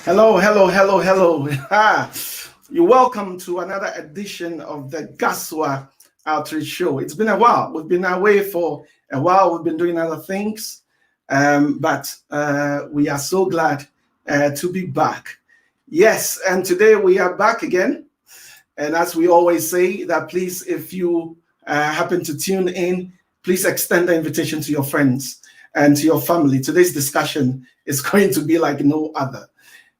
Hello, hello, hello, hello. You're welcome to another edition of the Gaswa Outreach Show. It's been a while. We've been away for a while. We've been doing other things, but we are so glad to be back. Yes, and today we are back again. And as we always say, that please, if you happen to tune in, please extend the invitation to your friends and to your family. Today's discussion is going to be like no other.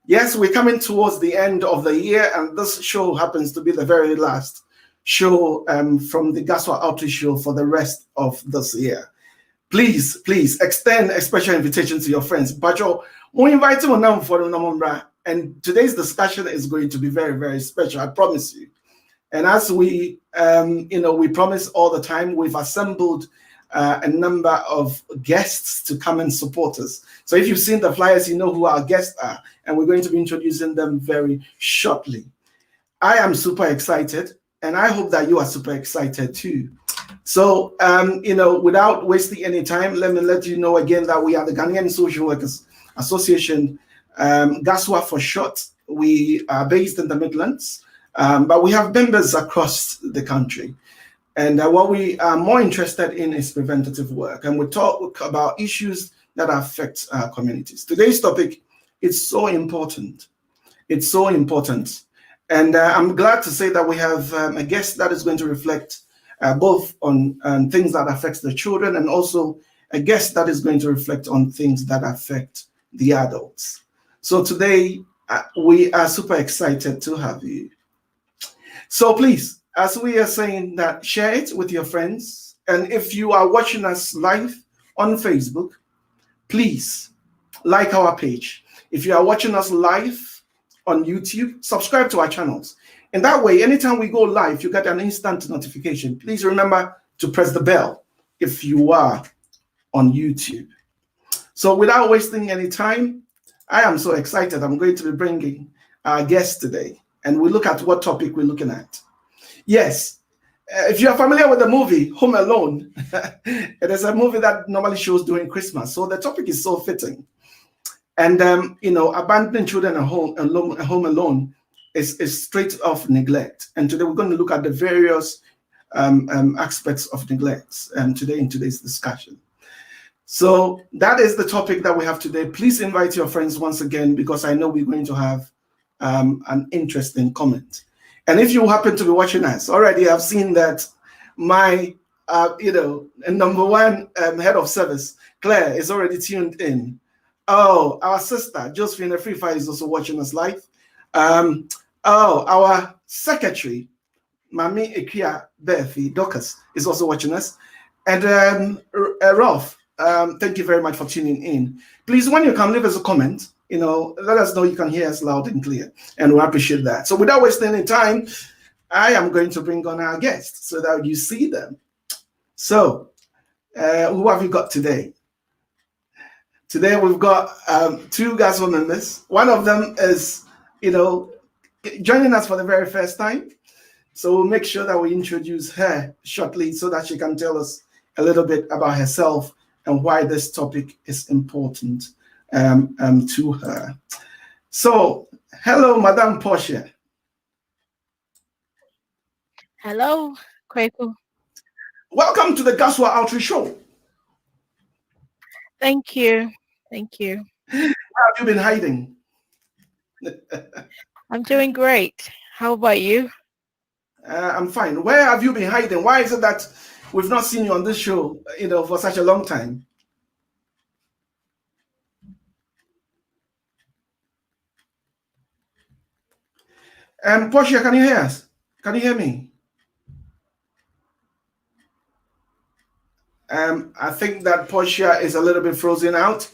Yes, we're coming towards the end of the year, and this show happens to be the very last show from the Gaswa Outreach Show for the rest of this year. Please extend a special invitation to your friends. Bajo, we invite you now for the Namumbra, and today's discussion is going to be very, very special. I promise you. And as we, we promise all the time, we've assembled a number of guests to come and support us. So if you've seen the flyers, you know who our guests are, and we're going to be introducing them very shortly. I am super excited, and I hope that you are super excited too. So, without wasting any time, let me let you know again that we are the Ghanaian Social Workers Association, GASWA for short. We are based in the Midlands, but we have members across the country. And what we are more interested in is preventative work. And we talk about issues that affect our communities. Today's topic is so important. It's so important. And I'm glad to say that we have a guest that is going to reflect both on things that affect the children and also a guest that is going to reflect on things that affect the adults. So today, we are super excited to have you. So please, as we are saying that, share it with your friends. And if you are watching us live on Facebook, please like our page. If you are watching us live on YouTube, subscribe to our channels. And that way, anytime we go live, you get an instant notification. Please remember to press the bell if you are on YouTube. So without wasting any time, I am so excited. I'm going to be bringing our guest today. And we look at what topic we're looking at. Yes, if you're familiar with the movie Home Alone, it is a movie that normally shows during Christmas. So the topic is so fitting. And, abandoning children at home alone is straight off neglect. And today we're going to look at the various aspects of neglect today in today's discussion. So that is the topic that we have today. Please invite your friends once again, because I know we're going to have an interesting comment. And if you happen to be watching us already, I've seen that my, number one head of service, Claire, is already tuned in. Oh, our sister, Josephine Free Fire, is also watching us live. Our secretary, Mami Ekia Befi Docus, is also watching us. And Rolf, thank you very much for tuning in. Please, when you can leave us a comment, let us know you can hear us loud and clear, and we appreciate that. So without wasting any time, I am going to bring on our guests so that you see them. So who have we got today? Today we've got two GASWA members. One of them is, joining us for the very first time. So we'll make sure that we introduce her shortly so that she can tell us a little bit about herself and why this topic is important to her. So, hello, Madame Portia. Hello, Kwaku. Welcome to the GASWA Outreach Show. Thank you. Thank you. How have you been hiding? I'm doing great. How about you? I'm fine. Where have you been hiding? Why is it that we've not seen you on this show, for such a long time? Portia, can you hear us? Can you hear me? I think that Portia is a little bit frozen out.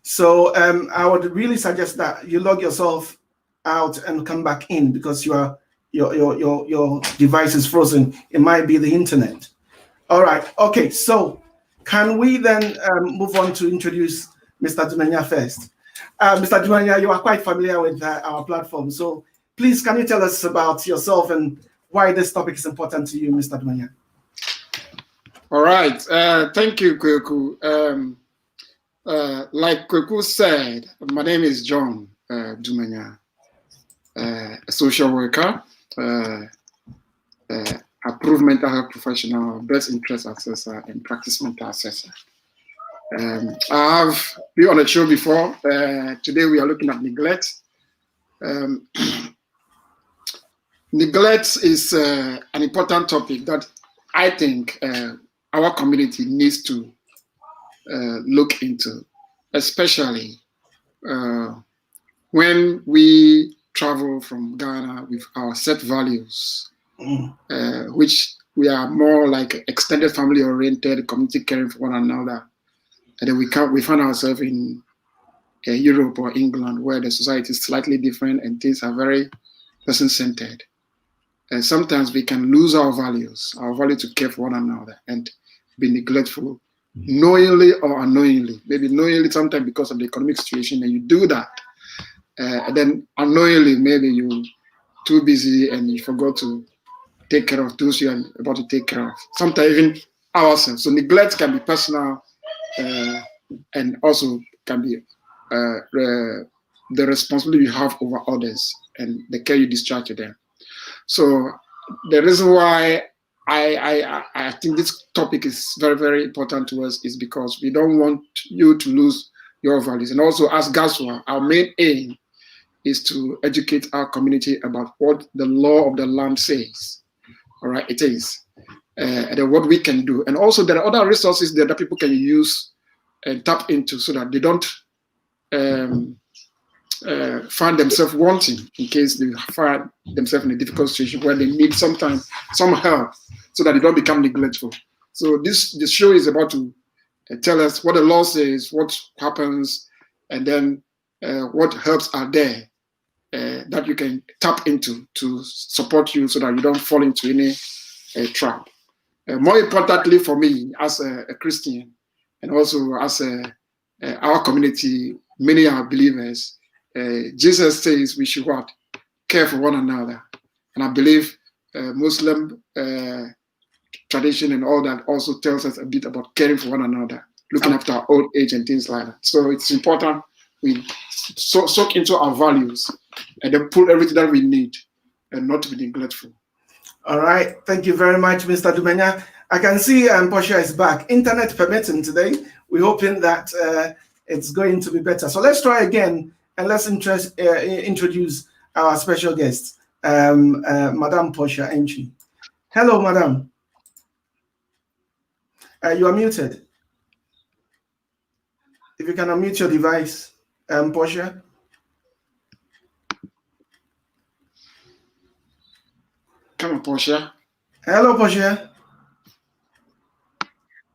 So I would really suggest that you log yourself out and come back in, because your device is frozen. It might be the internet. All right. Okay. So can we then move on to introduce Mr. Dumenya first? Mr. Dumenya, you are quite familiar with our platform. So please, can you tell us about yourself and why this topic is important to you, Mr. Dumenya? All right. Thank you, Kwaku. Like Kwaku said, my name is John. Dumenya, a social worker, approved mental health professional, best interest assessor, and practice mental assessor. I have been on the show before. Today we are looking at neglect. Neglect is an important topic that I think our community needs to look into, especially when we travel from Ghana with our set values, which we are more like extended family oriented, community caring for one another. And then we find ourselves in Europe or England, where the society is slightly different and things are very person-centered. And sometimes we can lose our value to care for one another and be neglectful, knowingly or unknowingly. Maybe knowingly sometimes because of the economic situation, and you do that. And then unknowingly, maybe you're too busy and you forgot to take care of those you are about to take care of. Sometimes even ourselves. So neglect can be personal and also can be the responsibility you have over others and the care you discharge to them. So the reason why I think this topic is very, very important to us is because we don't want you to lose your values. And also as GASWA, our main aim is to educate our community about what the law of the land says. All right, it is. And what we can do. And also there are other resources that people can use and tap into so that they don't find themselves wanting in case they find themselves in a difficult situation where they need some help so that they don't become neglectful. So this show is about to tell us what the law says, what happens, and then what helps are there that you can tap into to support you so that you don't fall into any trap. More importantly for me as a Christian and also as our community, many are believers, Jesus says we should what? Care for one another. And I believe Muslim tradition and all that also tells us a bit about caring for one another, looking after our old age and things like that. So it's important we soak into our values and then pull everything that we need and not to be neglectful. All right. Thank you very much, Mr. Dumenya. I can see Portia is back. Internet permitting today. We're hoping that it's going to be better. So let's try again and let's introduce our special guest, Madame Portia Entry. Hello, Madame. You are muted. If you can unmute your device, Portia. Come on, Portia. Hello, Portia.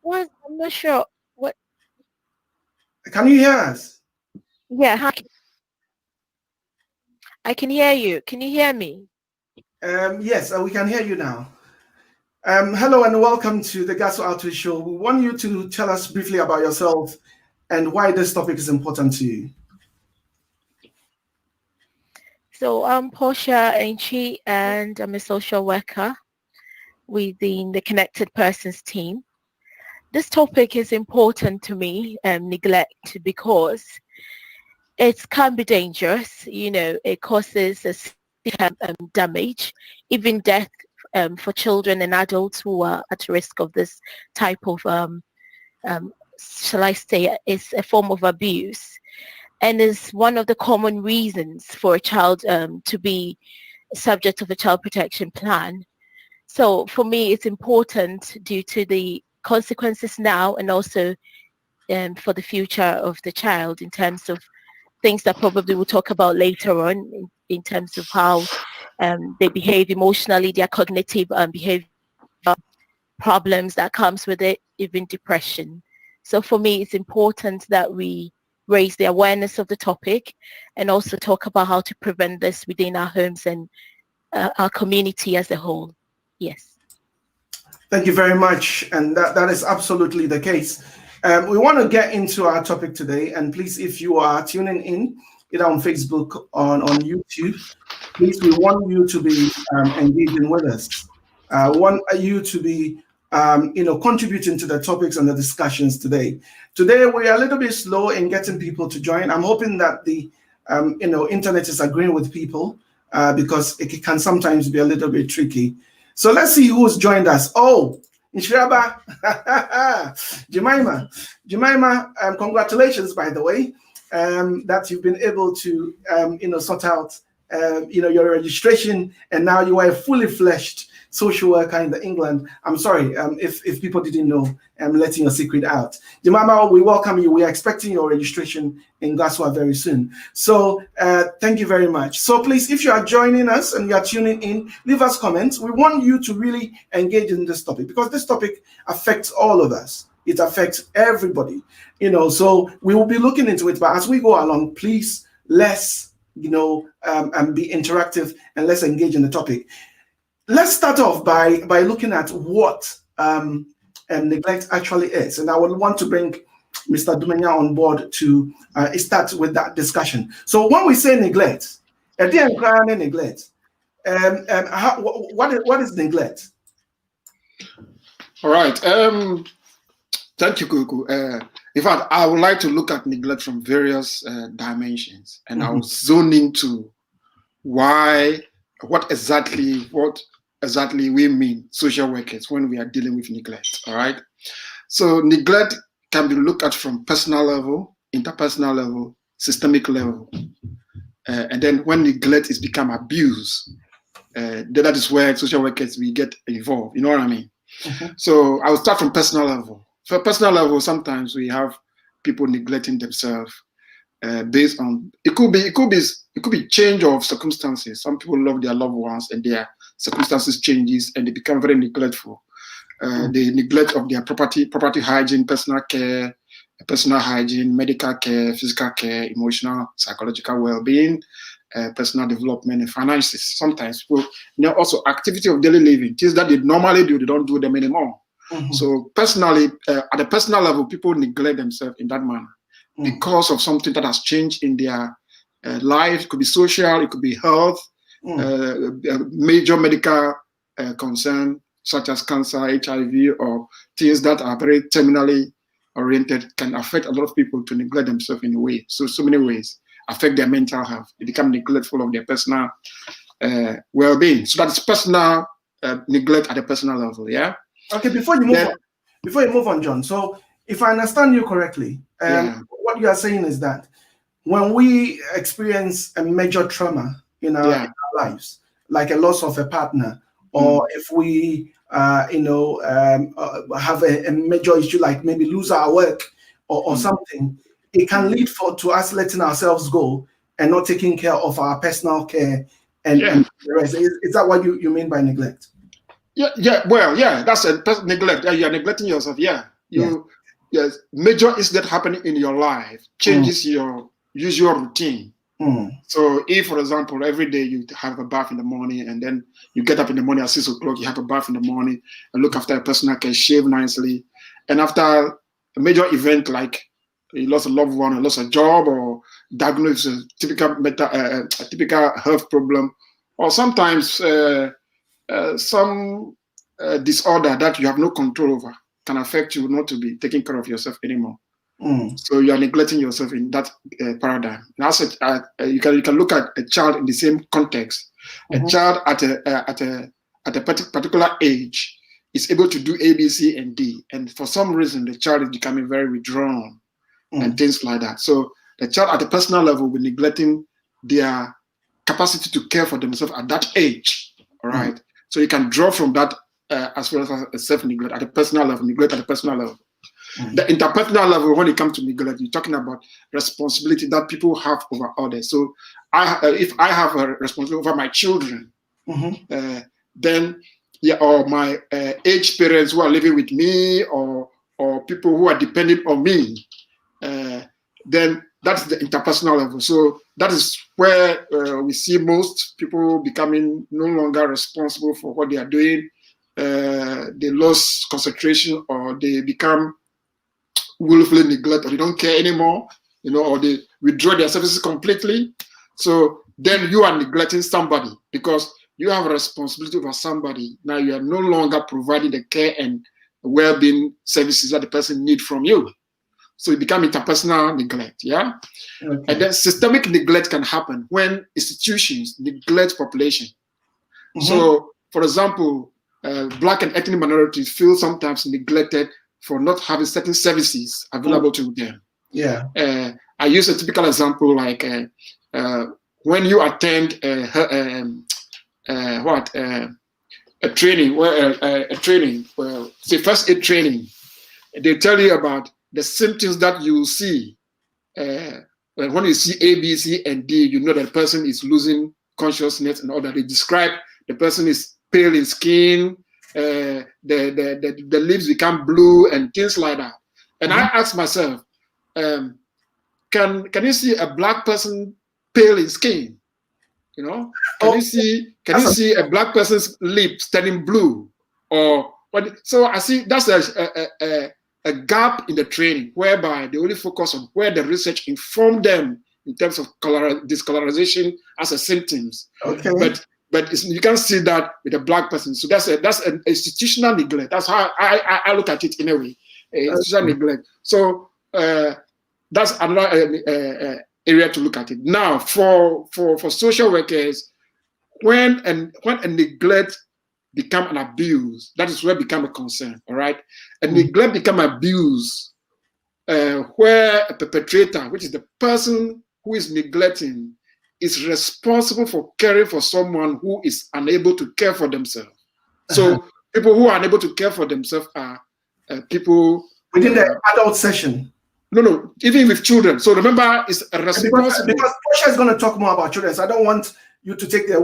What? I'm not sure. What? Can you hear us? Yeah, hi. I can hear you. Can you hear me? Yes, we can hear you now. Hello and welcome to the GASWA Outreach Show. We want you to tell us briefly about yourself and why this topic is important to you. So I'm Portia Ainchi and I'm a social worker within the Connected Persons team. This topic is important to me, neglect, because it can be dangerous. You know, it causes a damage, even death for children and adults who are at risk of this type of, shall I say, is a form of abuse. And is one of the common reasons for a child to be subject of a child protection plan. So for me, it's important due to the consequences now and also for the future of the child in terms of things that probably we'll talk about later on in terms of how they behave emotionally, their cognitive behavior problems that comes with it, even depression. So for me, it's important that we raise the awareness of the topic and also talk about how to prevent this within our homes and our community as a whole. Yes. Thank you very much. And that is absolutely the case. We want to get into our topic today. And please, if you are tuning in, either on Facebook or on YouTube, please, we want you to be engaging with us. We want you to be contributing to the topics and the discussions today. Today, we are a little bit slow in getting people to join. I'm hoping that the internet is agreeing with people because it can sometimes be a little bit tricky. So let's see who's joined us. Oh, Nshiraba, Jemima, congratulations, by the way, that you've been able to, sort out, your registration, and now you are a fully fledged social worker in England. I'm sorry if people didn't know. I'm letting your secret out. Jemima, we welcome you. We are expecting your registration in Gaswa very soon. So thank you very much. So please, if you are joining us and you are tuning in, leave us comments. We want you to really engage in this topic because this topic affects all of us. It affects everybody, so we will be looking into it. But as we go along, please, let's, and be interactive and let's engage in the topic. Let's start off by looking at what neglect actually is. And I would want to bring Mr. Dumenya on board to start with that discussion. So when we say neglect, what is neglect? All right. Thank you, Kuku. In fact, I would like to look at neglect from various dimensions, and I'll zone into what exactly we mean, social workers, when we are dealing with neglect. All right. So neglect can be looked at from personal level, interpersonal level, systemic level, and then when neglect is become abuse, that is where social workers we get involved. You know what I mean? So I will start from personal level. For personal level, sometimes we have people neglecting themselves based on it could be change of circumstances. Some people love their loved ones and their circumstances changes and they become very neglectful. They neglect of their property hygiene, personal care, personal hygiene, medical care, physical care, emotional, psychological well-being, personal development, and finances. Sometimes people, also activity of daily living, things that they normally do, they don't do them anymore. So personally, at the personal level, people neglect themselves in that manner because of something that has changed in their life. It could be social, it could be health, major medical concern such as cancer, HIV, or things that are very terminally oriented can affect a lot of people to neglect themselves in a way. So many ways affect their mental health. They become neglectful of their personal well-being. So that's personal neglect at the personal level. Yeah. Okay. Before you move on, John. So if I understand you correctly, what you are saying is that when we experience a major trauma in our lives, like a loss of a partner, or if we, have a major issue like maybe lose our work or something, it can lead to us letting ourselves go and not taking care of our personal care and the rest. Is that what you mean by neglect? That's a neglect. You are neglecting yourself. Yes, major incident happening in your life changes your usual routine. So if, for example, every day you have a bath in the morning and then you get up in the morning at 6 o'clock, you have a bath in the morning and look after your personal care, shave nicely. And after a major event like you lost a loved one, or lost a job, or diagnosed a typical health problem, or sometimes some disorder that you have no control over can affect you not to be taking care of yourself anymore. So you are neglecting yourself in that paradigm. And also, you can look at a child in the same context. A child at a particular age is able to do A, B, C, and D, and for some reason the child is becoming very withdrawn and things like that. So the child at the personal level will be neglecting their capacity to care for themselves at that age. All right. So you can draw from that as well as self-neglect at the personal level, neglect at the personal level. The interpersonal level, when it comes to neglect, you're talking about responsibility that people have over others. So if I have a responsibility over my children, then or my aged parents who are living with me, or people who are dependent on me, then that's the interpersonal level. So that is where we see most people becoming no longer responsible for what they are doing. They lose concentration, or they become willfully neglect, or they don't care anymore, or they withdraw their services completely. So then you are neglecting somebody because you have a responsibility over somebody. Now you are no longer providing the care and well-being services that the person needs from you. So it becomes interpersonal neglect, yeah? Okay. And then systemic neglect can happen when institutions neglect population. So, for example, Black and ethnic minorities feel sometimes neglected for not having certain services available to them. Yeah. I use a typical example like when you attend a training, well, say first aid training, they tell you about the symptoms that you see. When you see A, B, C, and D, you know that the person is losing consciousness and all that. They describe the person is pale in skin, the lips become blue and things like that. And I ask myself, can you see a Black person pale in skin? You know, can you see a Black person's lips turning blue? Or what? So I see that's a gap in the training whereby they only focus on where the research informed them in terms of discolorization as a symptoms. Okay. But you can't see that with a Black person. So that's an institutional neglect. That's how I look at it in a way. Institutional neglect. So that's another area to look at it. Now, for social workers, when a neglect become an abuse, that is where it become a concern. All right, a neglect become abuse, where a perpetrator, which is the person who is neglecting, is responsible for caring for someone who is unable to care for themselves. So people who are unable to care for themselves are people within the adult session. No, even with children. So remember, it's a responsible. Because Portia is going to talk more about children, so I don't want you to take the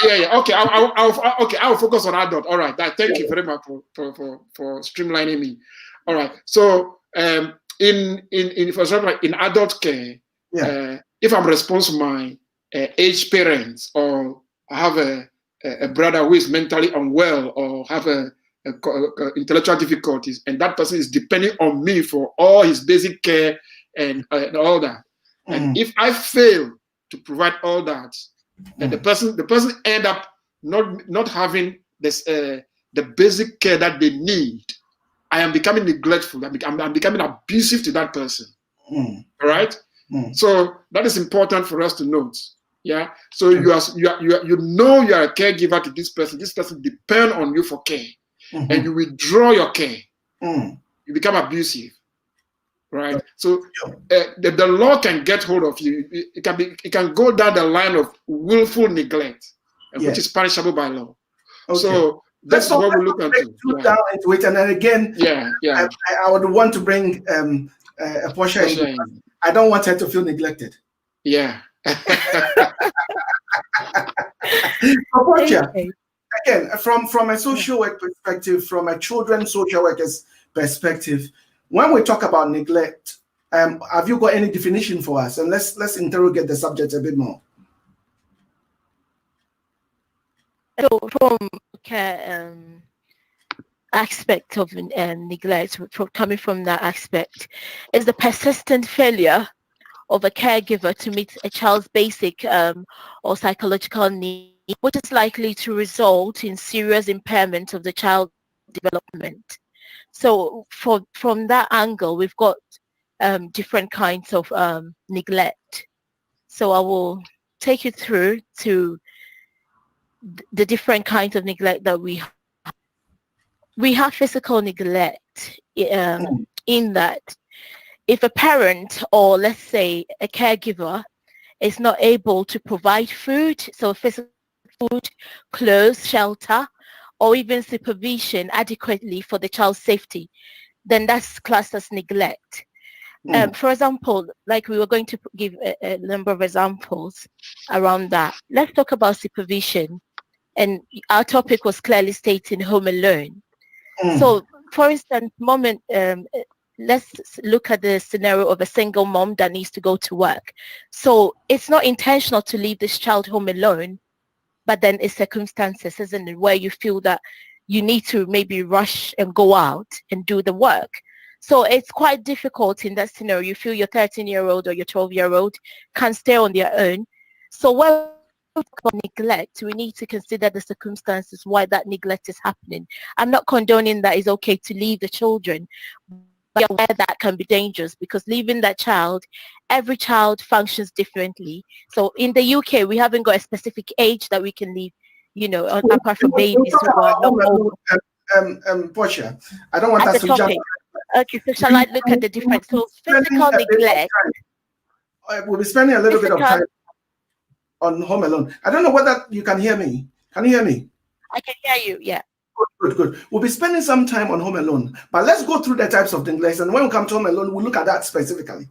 yeah. Okay, I'll focus on adult. All right, thank you very much for streamlining me. All right, so in for example, in adult care, if I'm responsible for my aged parents, or I have a brother who is mentally unwell, or have intellectual difficulties, and that person is depending on me for all his basic care and all that. And if I fail to provide all that, then the person end up not having this the basic care that they need. I am becoming neglectful. I'm becoming abusive to that person. All right. So that is important for us to note. Yeah. So you know you are a caregiver to this person. This person depends on you for care. And you withdraw your care, you become abusive, right? So the law can get hold of you. It can go down the line of willful neglect, which is punishable by law. Okay. So that's what we look into. Down into it, and then again, I would want to bring Portia in. I don't want her to feel neglected. Yeah. Portia. Again, from a social work perspective, from a children's social worker's perspective, when we talk about neglect, have you got any definition for us? And let's interrogate the subject a bit more. So from aspect of neglect, coming from that aspect, is the persistent failure of a caregiver to meet a child's basic or psychological needs, which is likely to result in serious impairment of the child's development. So from that angle, we've got different kinds of neglect. So I will take you through to the different kinds of neglect that we have. We have physical neglect in that if a parent, or let's say a caregiver, is not able to provide food, so physical food, clothes, shelter, or even supervision adequately for the child's safety, then that's classed as neglect. For example, like we were going to give a number of examples around that. Let's talk about supervision. And our topic was clearly stating home alone. So, for instance, let's look at the scenario of a single mom that needs to go to work. So it's not intentional to leave this child home alone, but then it's circumstances, isn't it, where you feel that you need to maybe rush and go out and do the work. So it's quite difficult in that scenario. You feel your 13-year-old or your 12-year-old can't stay on their own. So when we talk about neglect, we need to consider the circumstances why that neglect is happening. I'm not condoning that it's okay to leave the children, aware that can be dangerous because leaving that child, every child functions differently. So in the UK, we haven't got a specific age that we can leave, apart from babies who are not mobile. Portia, I don't want At us the to jump. topic. Okay, so shall I look at the difference? So physical neglect. We'll be spending a little bit of time on Home Alone. I don't know whether you can hear me. Can you hear me? I can hear you, yeah. Good. We'll be spending some time on Home Alone, but let's go through the types of neglect, and when we come to Home Alone, we'll look at that specifically.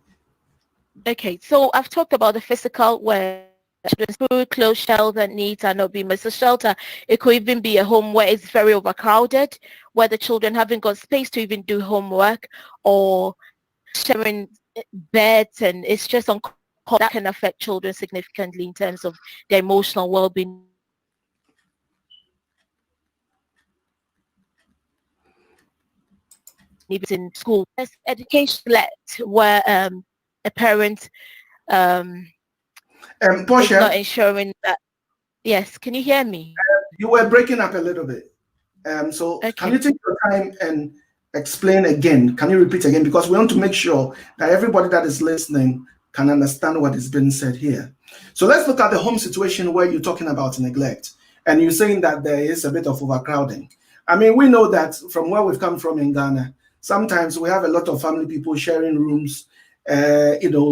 Okay, so I've talked about the physical where children's food, clothes, shelter needs are not being met. So shelter, it could even be a home where it's very overcrowded, where the children haven't got space to even do homework or sharing beds, and it's just uncomfortable. That can affect children significantly in terms of their emotional well-being. Even in school, there's education where a parent Portia, is not ensuring that. Yes, can you hear me? You were breaking up a little bit. So okay. Can you take your time and explain again? Can you repeat again? Because we want to make sure that everybody that is listening can understand what is being said here. So let's look at the home situation where you're talking about neglect. And you're saying that there is a bit of overcrowding. I mean, we know that from where we've come from in Ghana, sometimes we have a lot of family people sharing rooms,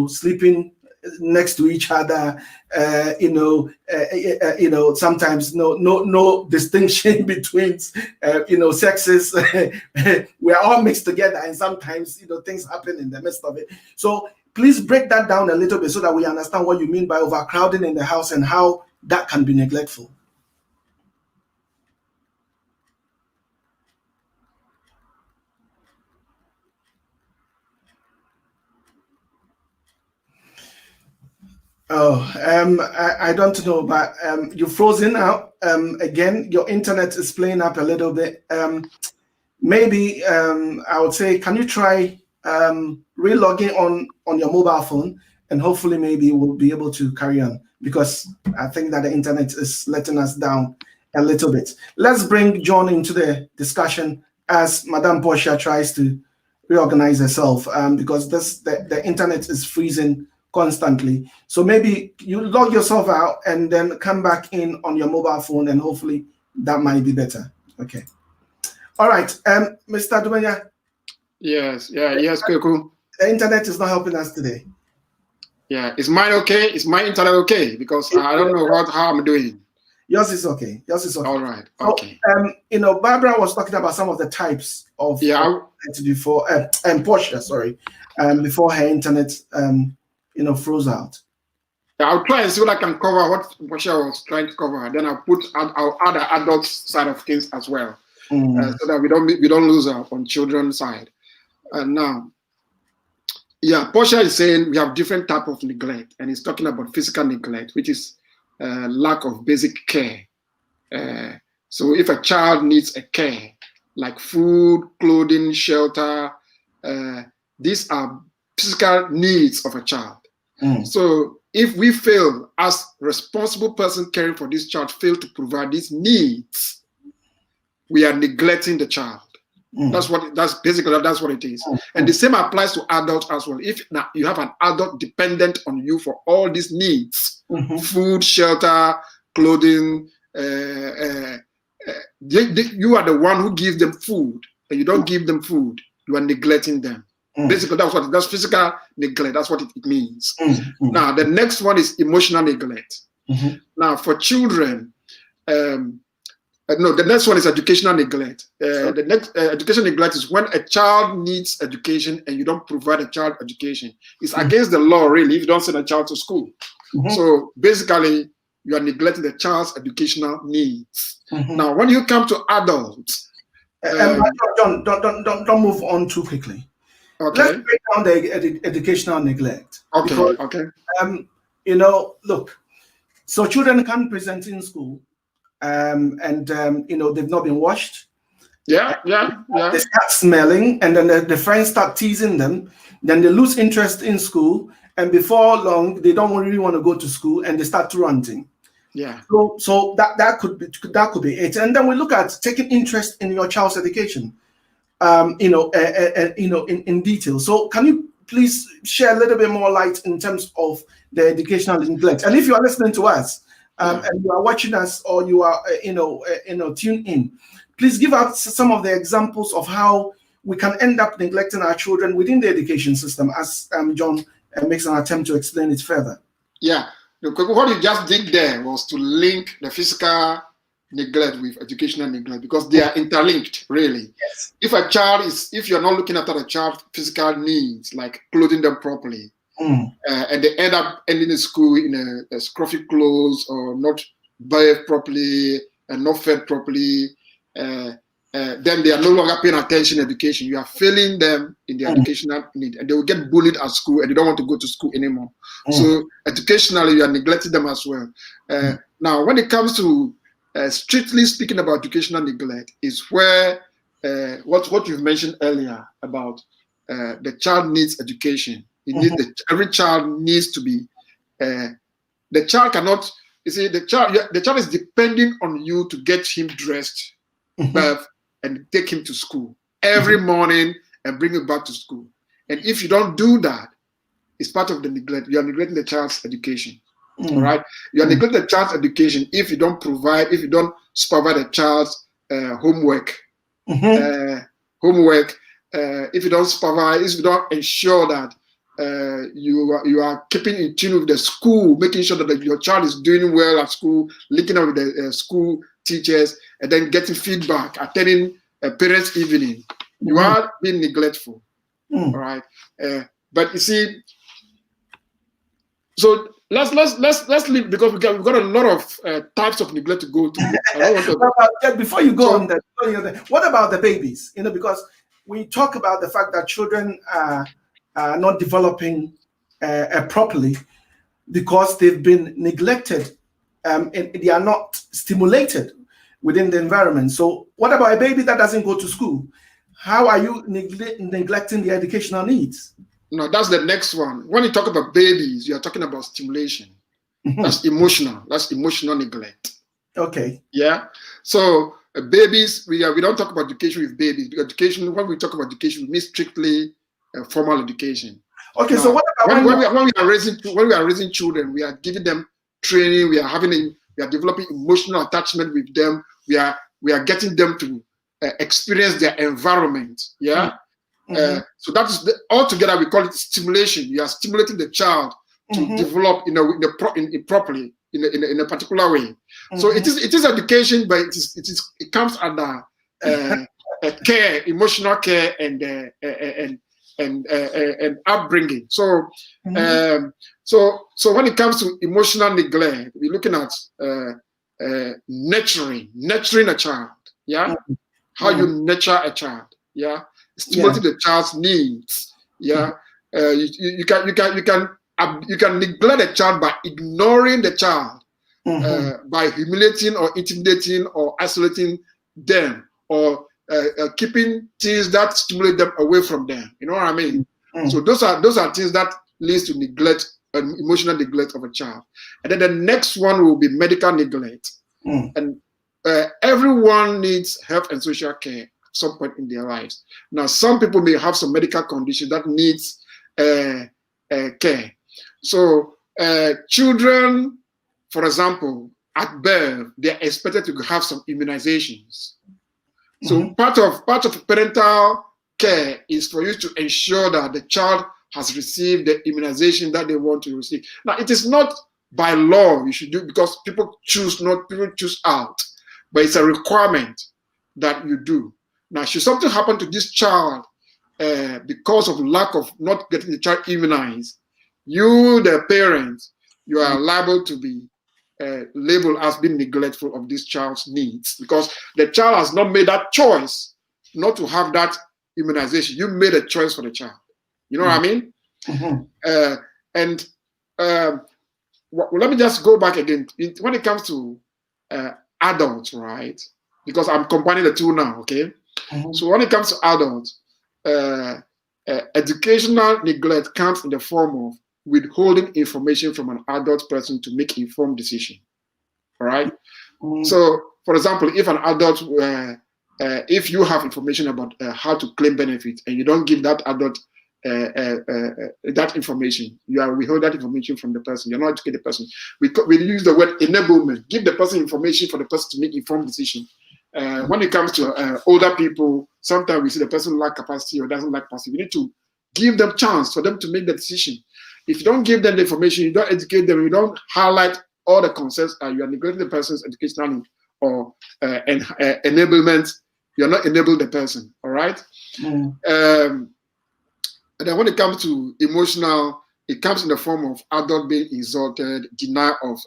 sleeping next to each other, sometimes no distinction between, sexes. We're all mixed together, and sometimes, things happen in the midst of it. So please break that down a little bit so that we understand what you mean by overcrowding in the house and how that can be neglectful. I don't know, but you're frozen out. Again, your internet is playing up a little bit. Maybe I would say, can you try re-logging on your mobile phone, and hopefully maybe we'll be able to carry on, because I think that the internet is letting us down a little bit. Let's bring John into the discussion as Madame Portia tries to reorganize herself, because the internet is freezing constantly. So maybe you log yourself out and then come back in on your mobile phone, and hopefully that might be better. Okay. All right, Mr. Dumenya. Yes, Kweku. The internet is not helping us today. Yeah, is mine okay? Is my internet okay? Because I don't know how I'm doing. Yours is okay. All right. Okay. So, Barbara was talking about some of the types of before, Portia, sorry, before her internet, froze out. Yeah, I'll try and see what I can cover, what Portia was trying to cover. Then I'll add the adult side of things as well, so that we don't lose her on children's side. And now, Portia is saying we have different type of neglect, and he's talking about physical neglect, which is lack of basic care. So if a child needs a care, like food, clothing, shelter, these are physical needs of a child. So if we fail, as responsible person caring for this child, fail to provide these needs, we are neglecting the child. That's what it is. And the same applies to adults as well. If now you have an adult dependent on you for all these needs, food, shelter, clothing, you are the one who gives them food, and you don't give them food, you are neglecting them. Basically, that's physical neglect. That's what it means. Now, the next one is emotional neglect. Now, for children, the next one is educational neglect. The next educational neglect is when a child needs education and you don't provide a child education. It's against the law, really, if you don't send a child to school. So basically, you are neglecting the child's educational needs. Now, when you come to adults, John, don't move on too quickly. Okay. Let's break down the educational neglect. Okay. Because, look, so children can present in school, and they've not been washed. Yeah. They start smelling, and then the friends start teasing them. Then they lose interest in school, and before long, they don't really want to go to school, and they start ranting. Yeah. So that could be it. And then we look at taking interest in your child's education. in detail. So can you please share a little bit more light in terms of the educational neglect? And if you are listening to us and you are watching us, or you are tuned in, please give us some of the examples of how we can end up neglecting our children within the education system, as John makes an attempt to explain it further. Yeah, what you just did there was to link the physical neglect with educational neglect, because they are interlinked, really. Yes. If you're not looking after the child's physical needs, like clothing them properly, and they end up ending in school in a scruffy clothes, or not bathed properly and not fed properly, then they are no longer paying attention to education. You are failing them in their educational need, and they will get bullied at school, and they don't want to go to school anymore. So educationally, you are neglecting them as well. Now, when it comes to strictly speaking about educational neglect, is where what you've mentioned earlier about the child needs education. Every child needs to be. The child cannot. You see, the child is depending on you to get him dressed, and take him to school every morning and bring him back to school. And if you don't do that, it's part of the neglect. You are neglecting the child's education. All right, you are neglecting the child's education if you don't provide, if you don't supervise the child's homework. If you don't supervise, if you don't ensure that you are keeping in tune with the school, making sure that your child is doing well at school, linking up with the school teachers, and then getting feedback, attending a parents' evening, you are being neglectful. All right, but you see, so let's leave, because we've got a lot of types of neglect to go through. Before you go on that, what about the babies? Because we talk about the fact that children are not developing properly because they've been neglected, and they are not stimulated within the environment. So what about a baby that doesn't go to school? How are you neglecting the educational needs? No, that's the next one. When you talk about babies, you are talking about stimulation. That's emotional. That's emotional neglect. Okay. Yeah. So babies, we don't talk about education with babies. Education, when we talk about education, we mean strictly formal education. Okay. Now, so what about when we are raising children, we are giving them training. We are developing emotional attachment with them. We are getting them to experience their environment. Yeah. So that is altogether we call it stimulation. You are stimulating the child to develop properly in a particular way. So it is education, but it comes under care, emotional care, and upbringing. So so when it comes to emotional neglect, we're looking at nurturing a child. Yeah, how you nurture a child. Yeah. Stimulating the child's needs. Yeah, you can neglect a child by ignoring the child, by humiliating or intimidating or isolating them, or keeping things that stimulate them away from them. You know what I mean? So those are things that leads to neglect, emotional neglect of a child. And then the next one will be medical neglect. And everyone needs health and social care some point in their lives. Now, some people may have some medical condition that needs care. So, children, for example, at birth, they are expected to have some immunizations. So, part of parental care is for you to ensure that the child has received the immunization that they want to receive. Now, it is not by law you should do, because people choose out, but it's a requirement that you do. Now, should something happen to this child because of lack of not getting the child immunized, you, the parents, you are liable to be labeled as being neglectful of this child's needs, because the child has not made that choice not to have that immunization. You made a choice for the child. You know what I mean? Let me just go back again. When it comes to adults, right? Because I'm combining the two now, okay? So when it comes to adults, educational neglect comes in the form of withholding information from an adult person to make informed decision. All right. So, for example, if an adult if you have information about how to claim benefits and you don't give that adult that information, you are withhold that information from the person. You're not educating the person. We use the word enablement. Give the person information for the person to make informed decision. When it comes to older people, sometimes we see the person lack capacity or doesn't lack capacity. We need to give them chance for them to make the decision. If you don't give them the information, you don't educate them, you don't highlight all the concerns, you are neglecting the person's educational need or enablement. You're not enabling the person. All right. And then when it comes to emotional, it comes in the form of adult being insulted, denial of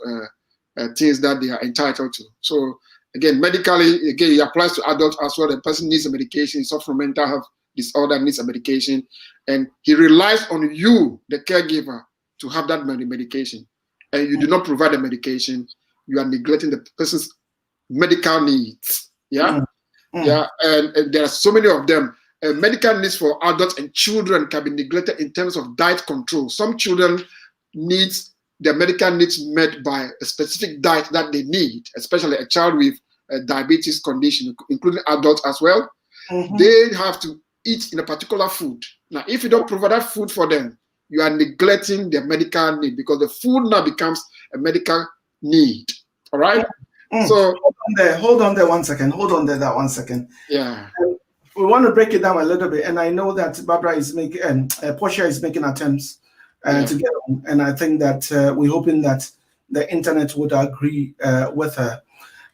things that they are entitled to. So again, medically, again, it applies to adults as well. The person needs a medication, suffers from mental health disorder, needs a medication, and he relies on you, the caregiver, to have that medication. And you do not provide the medication, you are neglecting the person's medical needs. Yeah, yeah, and there are so many of them. Medical needs for adults and children can be neglected in terms of diet control. Some children need their medical needs met by a specific diet that they need, especially a child with a diabetes condition, including adults as well. They have to eat in a particular food. Now, if you don't provide that food for them, you are neglecting their medical need because the food now becomes a medical need. All right? So hold on there 1 second. Hold on there that 1 second. Yeah. We want to break it down a little bit, and I know that Barbara is making, Portia is making attempts to get on, and I think that we're hoping that the internet would agree with her.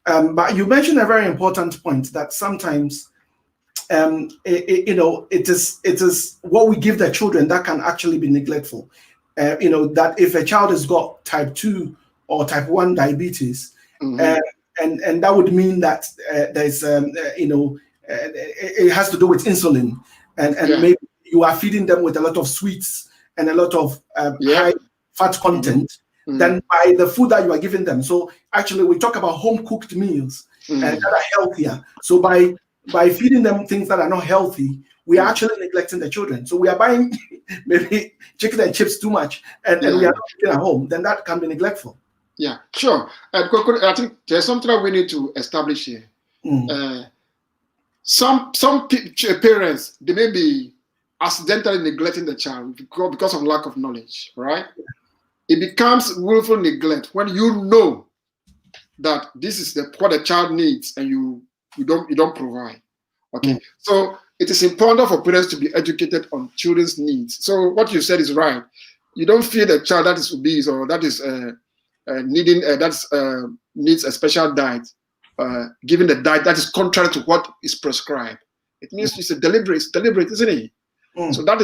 But you mentioned a very important point that sometimes, it is what we give the children that can actually be neglectful. That if a child has got type 2 or type 1 diabetes, and that would mean that there's it has to do with insulin, and maybe you are feeding them with a lot of sweets and a lot of high fat content than by the food that you are giving them. So actually, we talk about home cooked meals that are healthier. So by feeding them things that are not healthy, we are actually neglecting the children. So we are buying maybe chicken and chips too much, and we are not cooking at home. Then that can be neglectful. Yeah, sure. I think there's something that we need to establish here. Some parents, they may be accidentally neglecting the child because of lack of knowledge, right? It becomes willful neglect when you know that this is what the child needs and you don't provide. Okay, so it is important for parents to be educated on children's needs. So what you said is right. You don't feed a child that is obese or that is needs a special diet. Given the diet that is contrary to what is prescribed, it means it's deliberate, isn't it? So that's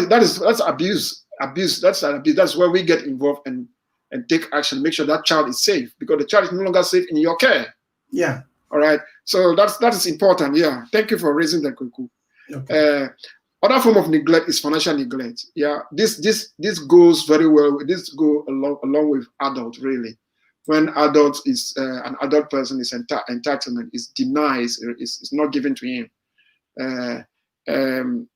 abuse. That's abuse. That's where we get involved and take action, make sure that child is safe because the child is no longer safe in your care. Yeah. All right. So that is important. Yeah. Thank you for raising that, Kweku. Okay. Other form of neglect is financial neglect. Yeah. This goes very well. This go along with adult really. When an adult person is entitlement is denied, is not given to him.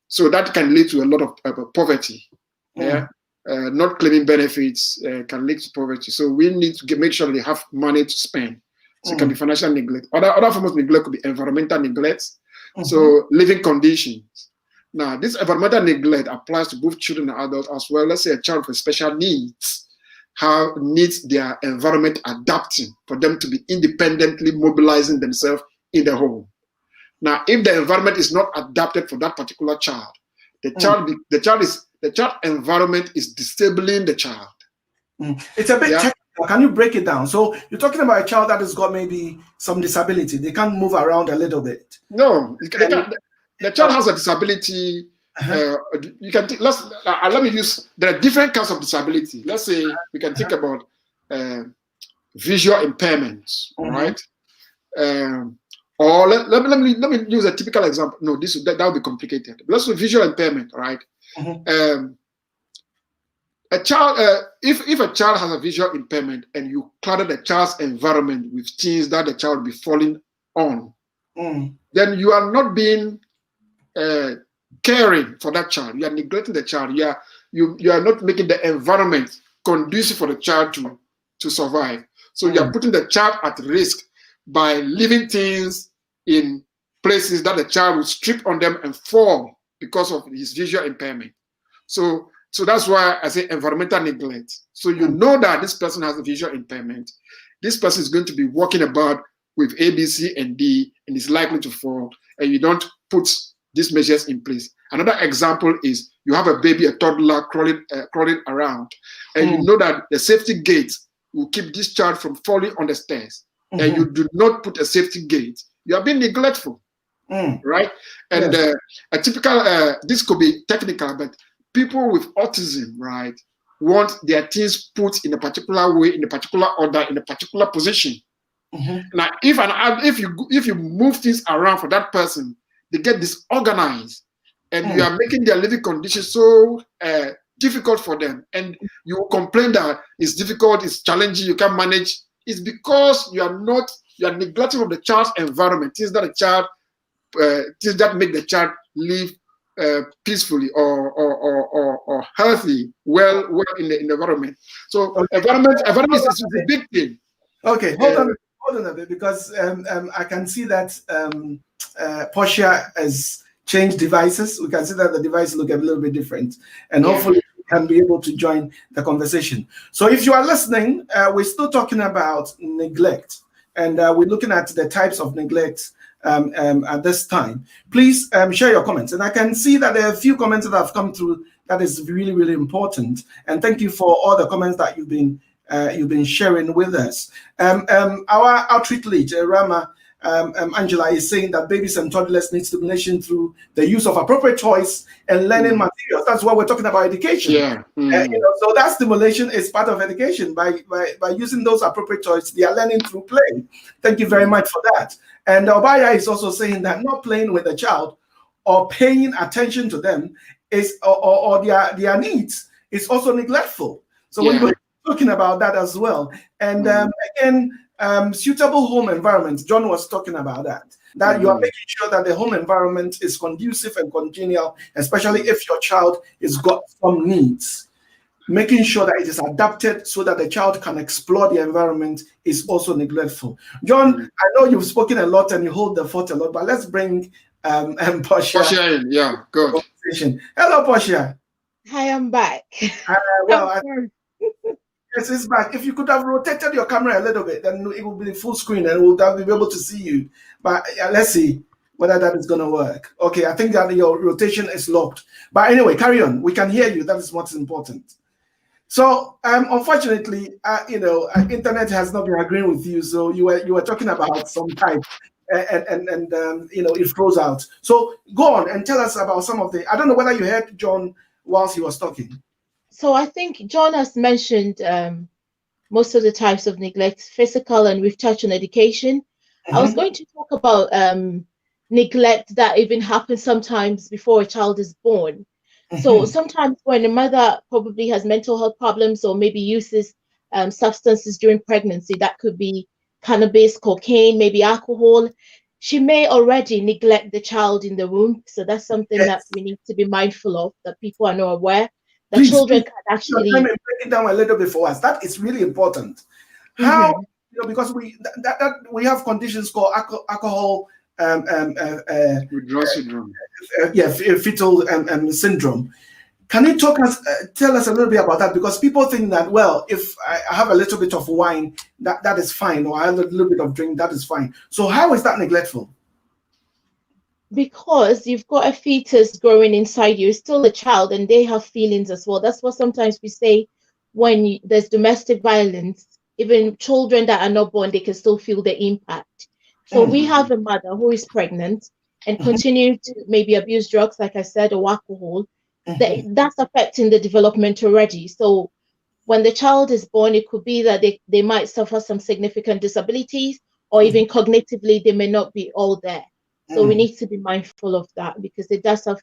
So that can lead to a lot of poverty. Yeah, not claiming benefits can lead to poverty. So we need to make sure they have money to spend. So it can be financial neglect. Other forms of neglect could be environmental neglect. So living conditions. Now, this environmental neglect applies to both children and adults as well. Let's say a child with special needs. How needs their environment adapting for them to be independently mobilizing themselves in the home. Now, if the environment is not adapted for that particular child, the child environment is disabling the child. It's a bit technical. Can you break it down? So you're talking about a child that has got maybe some disability. They can't move around a little bit. No, the child has a disability. You can let me use. There are different kinds of disability. Let's say we can think about visual impairments, right? Or let me use a typical example. No, that would be complicated. Let's do visual impairment, right? A child, if a child has a visual impairment and you clutter the child's environment with things that the child will be falling on, then you are not being caring for that child. You are neglecting the child. You are not making the environment conducive for the child to survive. So you are putting the child at risk by leaving things in places that the child will strip on them and fall because of his visual impairment. So that's why I say environmental neglect. So you know that this person has a visual impairment. This person is going to be walking about with A, B, C, and D, and is likely to fall, and you don't put these measures in place. Another example is you have a baby, a toddler crawling around, and you know that the safety gate will keep this child from falling on the stairs, and you do not put a safety gate. You are being neglectful, right? And a typical, this could be technical, but people with autism, right, want their things put in a particular way, in a particular order, in a particular position. Now, if you move things around for that person, they get disorganized, and you are making their living conditions so difficult for them. And you complain that it's difficult, it's challenging, you can't manage. It's because you are neglecting of the child's environment, things that things that make the child live peacefully or healthy, well in the environment. So environment is a big thing. Okay, hold on a bit, because I can see that Portia has changed devices. We can see that the device look a little bit different, and hopefully you can be able to join the conversation. So if you are listening, we're still talking about neglect, and we're looking at the types of neglect at this time. Please share your comments, and I can see that there are a few comments that have come through that is really, really important, and thank you for all the comments that you've been sharing with us. Our outreach lead, Rama Angela, is saying that babies and toddlers need stimulation through the use of appropriate toys and learning materials. That's why we're talking about education. So that stimulation is part of education. By using those appropriate toys, they are learning through play. Thank you very much for that. And Obaya is also saying that not playing with a child or paying attention to them is or their needs is also neglectful. So when we're talking about that as well. And again, suitable home environment, John was talking about that you are making sure that the home environment is conducive and congenial, especially if your child has got some needs. Making sure that it is adapted so that the child can explore the environment is also neglectful. John, I know you've spoken a lot and you hold the fort a lot, but let's bring Portia in. Yeah, good. Hello, Portia. Hi, I'm back. Yes, it's back. If you could have rotated your camera a little bit, then it will be full screen and we'll be able to see you. But let's see whether that is going to work. Okay, I think that your rotation is locked. But anyway, carry on. We can hear you. That is what's important. So, unfortunately, internet has not been agreeing with you. So you were talking about some type, and it froze out. So go on and tell us about some of the. I don't know whether you heard John whilst he was talking. So I think John has mentioned most of the types of neglect, physical, and we've touched on education. I was going to talk about neglect that even happens sometimes before a child is born. So sometimes when a mother probably has mental health problems or maybe uses substances during pregnancy, that could be cannabis, cocaine, maybe alcohol, she may already neglect the child in the womb. So that's something that we need to be mindful of, that people are not aware. The children can actually break it down a little bit for us. That is really important. How because we have conditions called alcohol withdrawal syndrome. Fetal syndrome. Can you tell us a little bit about that? Because people think that, well, if I have a little bit of wine, that is fine, or I have a little bit of drink, that is fine. So how is that neglectful? Because you've got a fetus growing inside you, still a child, and they have feelings as well. That's what sometimes we say when there's domestic violence, even children that are not born, they can still feel the impact. So we have a mother who is pregnant and continue to maybe abuse drugs, like I said, or alcohol. That's affecting the development already. So when the child is born, it could be that they might suffer some significant disabilities, or even cognitively, they may not be all there. So we need to be mindful of that, because it does have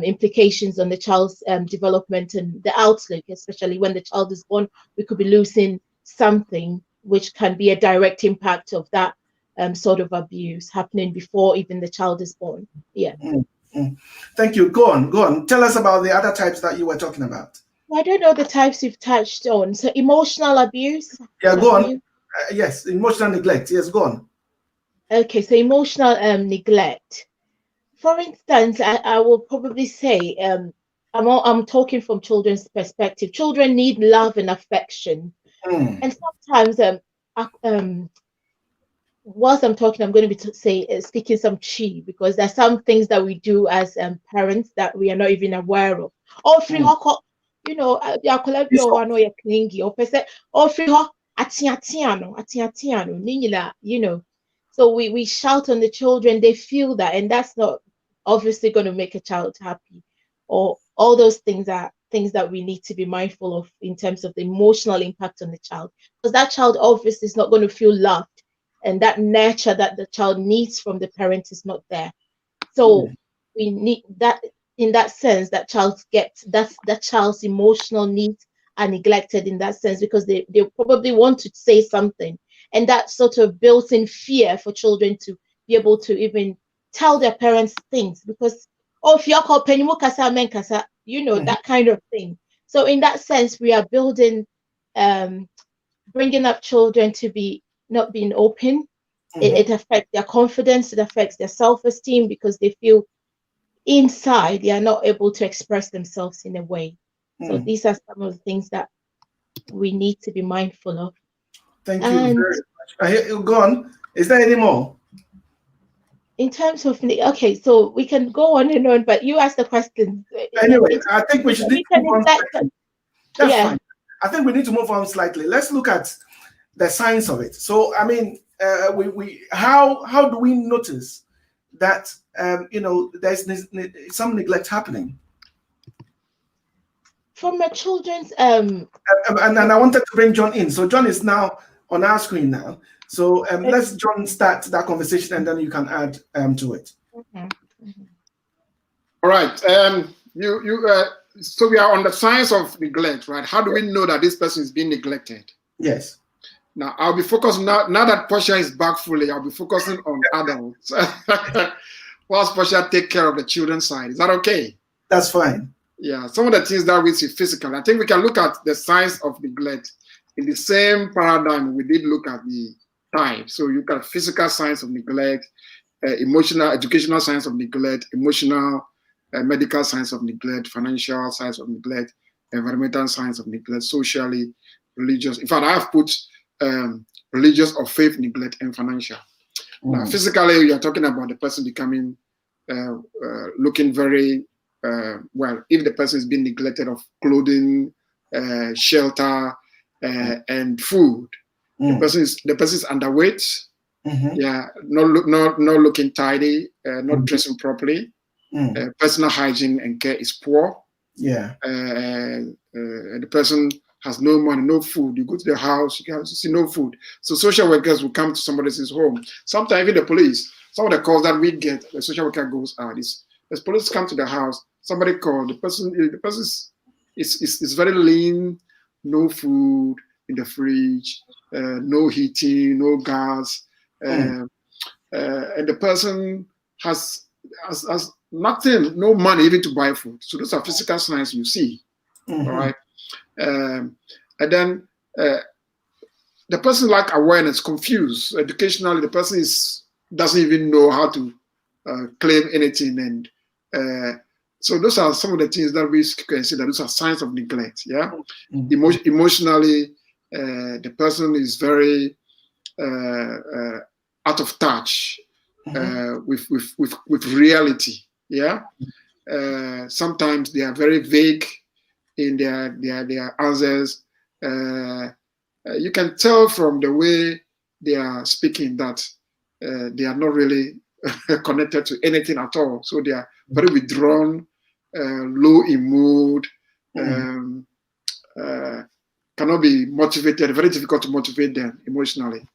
implications on the child's development and the outlook, especially when the child is born. We could be losing something which can be a direct impact of that sort of abuse happening before even the child is born. Thank you. Go on. Tell us about the other types that you were talking about. I don't know the types you've touched on. So emotional abuse. Yeah, go on. Yes, emotional neglect. Yes, go on. Okay, so emotional neglect. For instance, I will probably say I'm talking from children's perspective. Children need love and affection, Mm. and sometimes whilst I'm talking, I'm going to be speaking some chi, because there's some things that we do as parents that we are not even aware of. Oh, free Mm. hawk, you know, ya kola bi Yes, o wa no ye clingy or person. Oh, free hawk, atiatiano, ningila, you know. So we shout on the children, they feel that, and that's not obviously going to make a child happy. Or all those things are things that we need to be mindful of in terms of the emotional impact on the child, because that child obviously is not going to feel loved, and that nurture that the child needs from the parent is not there. So we need that, in that sense, that child gets that child's emotional needs are neglected in that sense, because they probably want to say something, and that sort of built-in fear for children to be able to even tell their parents things, because oh, if you're called penny kasa men kasa, you know, that kind of thing. So in that sense, we are building bringing up children to be not being open. It affects their confidence, it affects their self-esteem, because they feel inside they are not able to express themselves in a way. So these are some of the things that we need to be mindful of. Thank you And very much. I hear you. Go on. Is there any more? in terms of, okay, so we can go on and on, but you asked the question. Anyway, I think we should need to move on slightly. That's yeah. fine. I think we need to move on slightly. Let's look at the science of it. So, I mean, how do we notice that you know, there's some neglect happening? From a children's and I wanted to bring John in. So John is now on our screen now. So let's John start that conversation, and then you can add to it. All right. So we are on the science of neglect, right? How do we know that this person is being neglected? Yes. Now I'll be focused now that Portia is back fully. I'll be focusing on adults. Whilst Portia take care of the children's side. Is that okay? That's fine. Yeah. Some of the things that we see physical. I think we can look at the science of neglect in the same paradigm we did look at the type. So you got physical science of neglect, emotional, educational science of neglect, emotional, medical science of neglect, financial science of neglect, environmental science of neglect, socially, religious. In fact, I have put religious or faith neglect and financial. Now, physically, you're talking about the person becoming, looking very well. If the person is being neglected of clothing, shelter, and food, the person is underweight. Yeah, not looking tidy, not dressing properly. Personal hygiene and care is poor. Yeah. The person has no money, no food. You go to the house, you can see no food. So social workers will come to somebody's home. Sometimes even the police. Some of the calls that we get, the social worker goes out. The police come to the house. Somebody called. The person is very lean, no food in the fridge, no heating, no gas, and the person has nothing, no money even to buy food. So those are physical signs you see. All right. And then the person lack awareness, confused. Educationally, the person doesn't even know how to claim anything. And so those are some of the things that we consider. Those are signs of neglect. Yeah. Emotionally, the person is very out of touch with reality. Yeah. Sometimes they are very vague in their answers. You can tell from the way they are speaking that they are not really connected to anything at all. So they are very withdrawn, low in mood, cannot be motivated, very difficult to motivate them emotionally.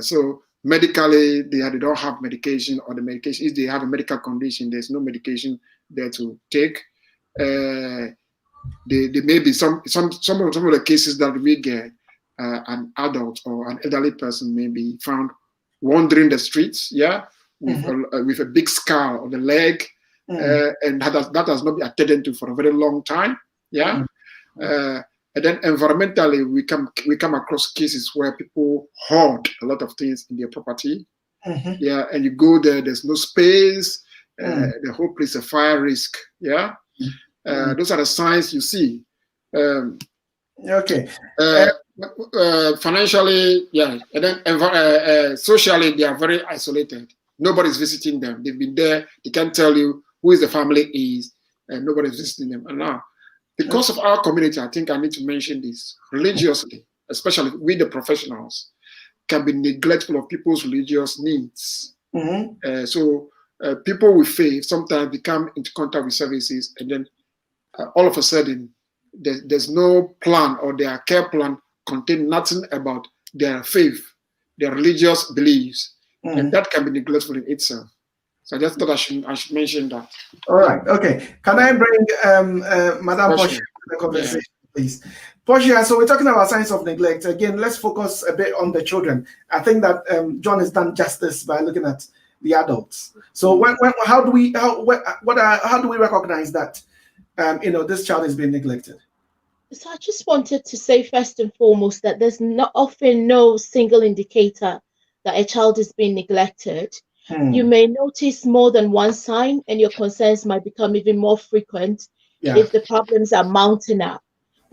So medically, they don't have medication, or the medication, if they have a medical condition, there's no medication there to take. There may be some of the cases that we get, an adult or an elderly person may be found wandering the streets, yeah, with a big scar on the leg, and that has not been attended to for a very long time, yeah. And then environmentally, we come across cases where people hoard a lot of things in their property, Yeah, and you go there, there's no space. The whole place a fire risk. Yeah, those are the signs you see. Okay. Financially, yeah, and then socially, they are very isolated. Nobody's visiting them. They've been there. They can't tell you who the family is, and nobody's visiting them. And now, because of our community, I think I need to mention this religiously, especially with the professionals, can be neglectful of people's religious needs. So people with faith sometimes become into contact with services, and then all of a sudden, there's no plan, or their care plan contain nothing about their faith, their religious beliefs, and that can be neglectful in itself. So I just thought I should mention that. All right. Okay. Can I bring Madam Portia to the conversation, please? Portia, so we're talking about signs of neglect. Again, let's focus a bit on the children. I think that John has done justice by looking at the adults. So how do we recognize that this child is being neglected? So I just wanted to say first and foremost that there's not often no single indicator that a child is being neglected. You may notice more than one sign, and your concerns might become even more frequent if the problems are mounting up.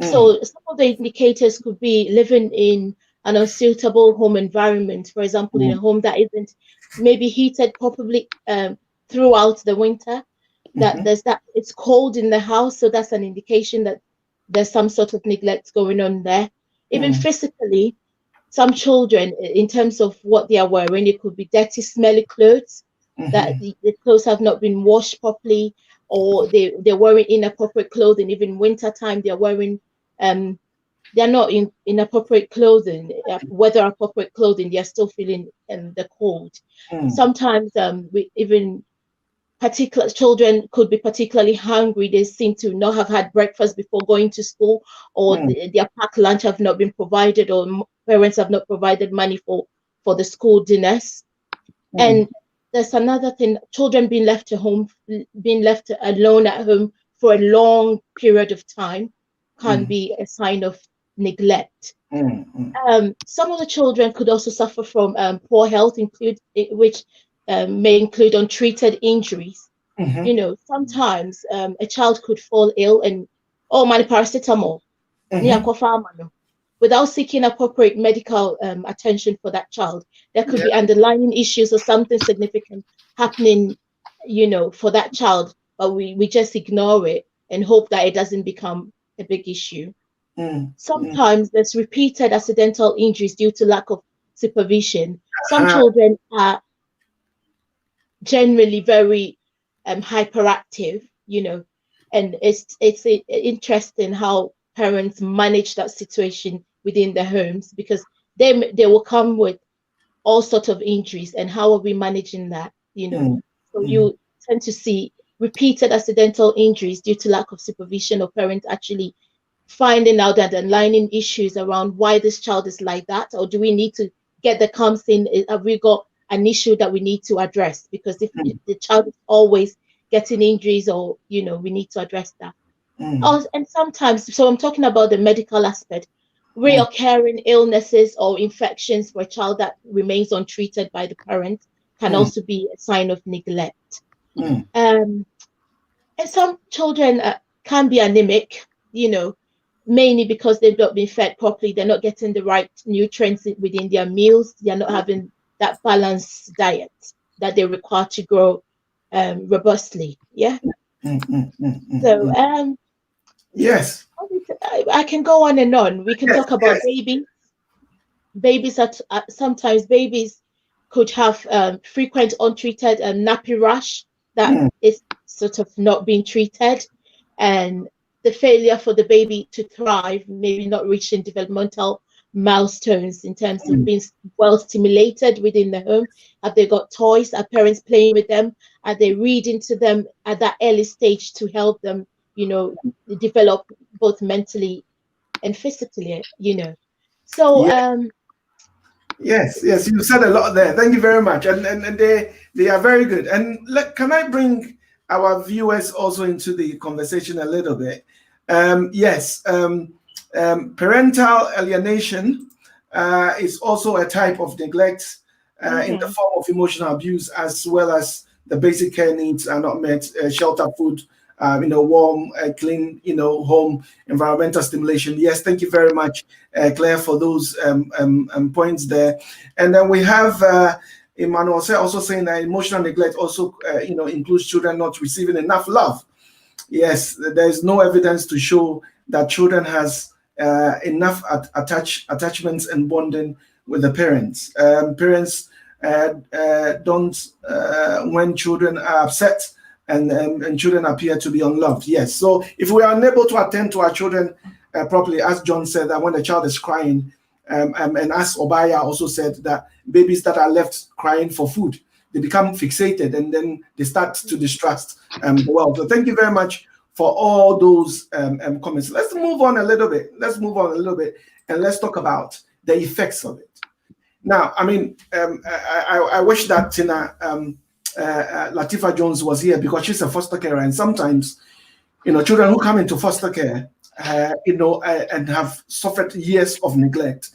So some of the indicators could be living in an unsuitable home environment, for example, in a home that isn't maybe heated properly throughout the winter, that it's cold in the house, so that's an indication that there's some sort of neglect going on there. Even physically, some children, in terms of what they are wearing, it could be dirty, smelly clothes, that the clothes have not been washed properly, or they're wearing inappropriate clothing. Even wintertime, they're wearing, they're not in inappropriate clothing, weather appropriate clothing, they're still feeling the cold. Sometimes particular children could be particularly hungry. They seem to not have had breakfast before going to school, or their packed lunch have not been provided, or parents have not provided money for the school dinners. And there's another thing: children being left alone at home for a long period of time can be a sign of neglect. Some of the children could also suffer from poor health, which may include untreated injuries. Sometimes a child could fall ill and paracetamol without seeking appropriate medical attention for that child. There could be underlying issues or something significant happening, for that child, but we just ignore it and hope that it doesn't become a big issue. Sometimes there's repeated accidental injuries due to lack of supervision. Some children are generally very hyperactive, and it's interesting how parents manage that situation within their homes, because they will come with all sorts of injuries, and how are we managing that? So you tend to see repeated accidental injuries due to lack of supervision, or parents actually finding out that the underlying issues around why this child is like that, or do we need to get the counseling? Have we got an issue that we need to address? Because if the child is always getting injuries, or we need to address that. And sometimes, so I'm talking about the medical aspect, reoccurring illnesses or infections for a child that remains untreated by the parent can also be a sign of neglect. And some children can be anemic, mainly because they've not been fed properly. They're not getting the right nutrients within their meals. They're not having that balanced diet that they require to grow robustly. So yes, I can go on and on. We can talk about babies. Babies sometimes babies could have frequent untreated nappy rash that is sort of not being treated, and the failure for the baby to thrive, maybe not reaching developmental milestones in terms of being well stimulated within the home. Have they got toys? Are parents playing with them? Are they reading to them at that early stage to help them, develop both mentally and physically, So yes, you said a lot there. Thank you very much, and they are very good. And can I bring our viewers also into the conversation a little bit? Parental alienation is also a type of neglect. in the form of emotional abuse, as well as the basic care needs are not met, shelter, food, warm, clean, home, environmental stimulation. Yes, thank you very much, Claire, for those points there. And then we have Emmanuel also saying that emotional neglect also, includes children not receiving enough love. Yes, there is no evidence to show that children has enough attachments and bonding with the parents. Parents don't, when children are upset, and children appear to be unloved. Yes, so if we are unable to attend to our children properly, as John said, that when the child is crying, and as Obaya also said, that babies that are left crying for food, they become fixated and then they start to distrust the world. So thank you very much for all those comments. Let's move on a little bit. And let's talk about the effects of it. Now, I mean, I wish that Tina Latifa Jones was here, because she's a foster carer, and sometimes, children who come into foster care, and have suffered years of neglect,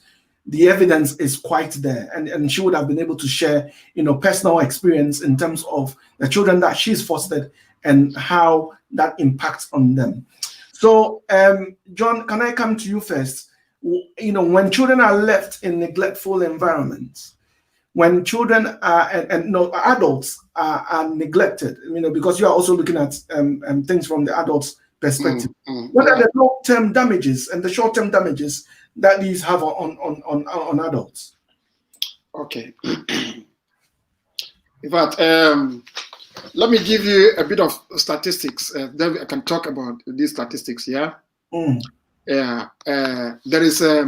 the evidence is quite there, and she would have been able to share, personal experience in terms of the children that she's fostered and how that impacts on them. So, John, can I come to you first? When children are left in neglectful environments, when children are adults are neglected, because you are also looking at things from the adults' perspective. What are the long-term damages and the short-term damages that these have on adults? Okay. In fact, let me give you a bit of statistics. Then I can talk about these statistics. Yeah. Yeah. There is a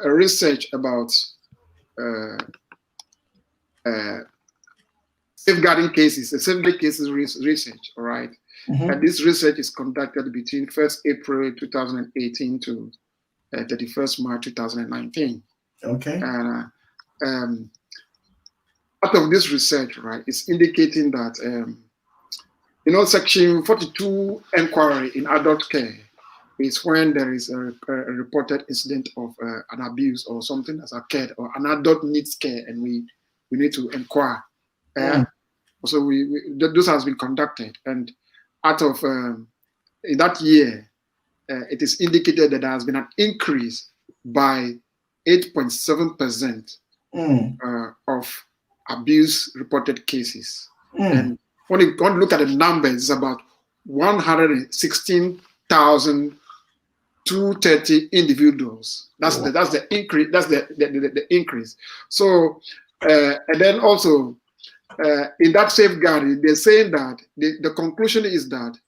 research about safeguarding cases, safeguarding cases research. All right. And this research is conducted between 1st April 2018 to 31st March 2019. Okay. And part of this research, right, is indicating that Section 42 inquiry in adult care is when there is a reported incident of an abuse or something that's occurred, or an adult needs care, and we need to inquire. So those has been conducted, and out of in that year, it is indicated that there has been an increase by 8.7% of abuse reported cases. And when you look at the numbers, it's about 116,230 individuals. That's the increase. That's the increase. So and then also in that safeguarding, they're saying that the conclusion is that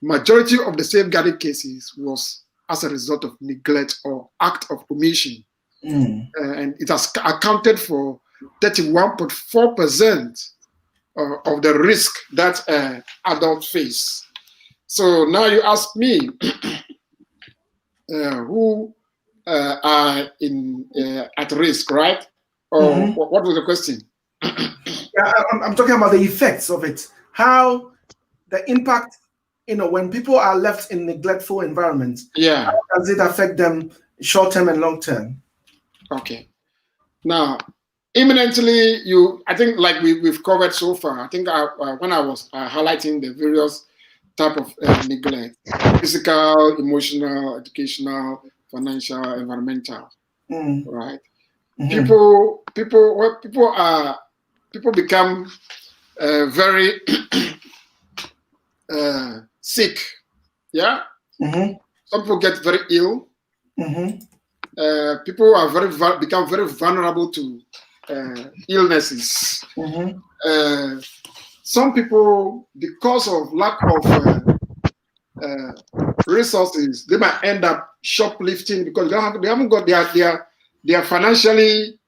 majority of the safeguarding cases was as a result of neglect or act of omission. And it has accounted for 31.4% of the risk that adults face. So now you ask me, who are at risk, right? Or what was the question? Yeah, I'm talking about the effects of it. How the impact, when people are left in neglectful environments, how does it affect them short-term and long-term? Okay. Now, imminently, I think like we've covered so far, I think when I was highlighting the various type of neglect, physical, emotional, educational, financial, environmental, right? People become very sick. Yeah. Some people get very ill. People are become very vulnerable to illnesses. Some people, because of lack of resources, they might end up shoplifting because they haven't got they are financially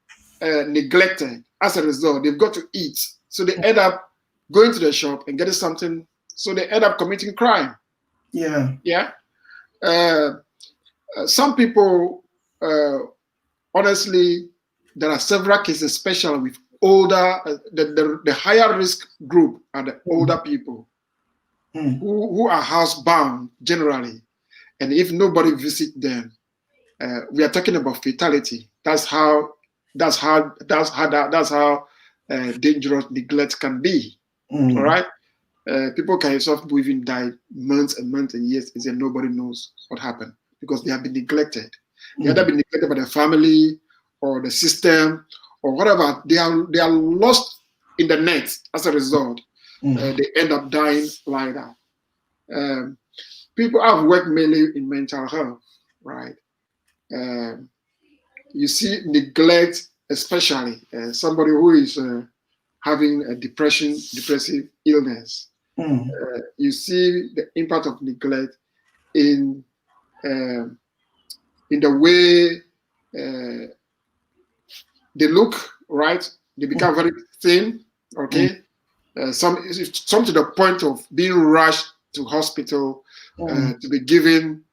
neglected. As a result, they've got to eat, so they end up going to the shop and getting something. So they end up committing crime. Some people, honestly, there are several cases, especially with older, the higher risk group are the older people who are housebound generally. And if nobody visits them, we are talking about fatality. That's how that's how dangerous neglect can be. All right, people can yourself who even die months and months and years, and nobody knows what happened because they have been neglected. They either been neglected by the family or the system or whatever. They are lost in the net as a result. They end up dying like that. People have worked mainly in mental health, right? You see neglect, especially somebody who is having a depressive illness. You see the impact of neglect in the way they look, right? They become very thin, okay? Some to the point of being rushed to hospital to be given,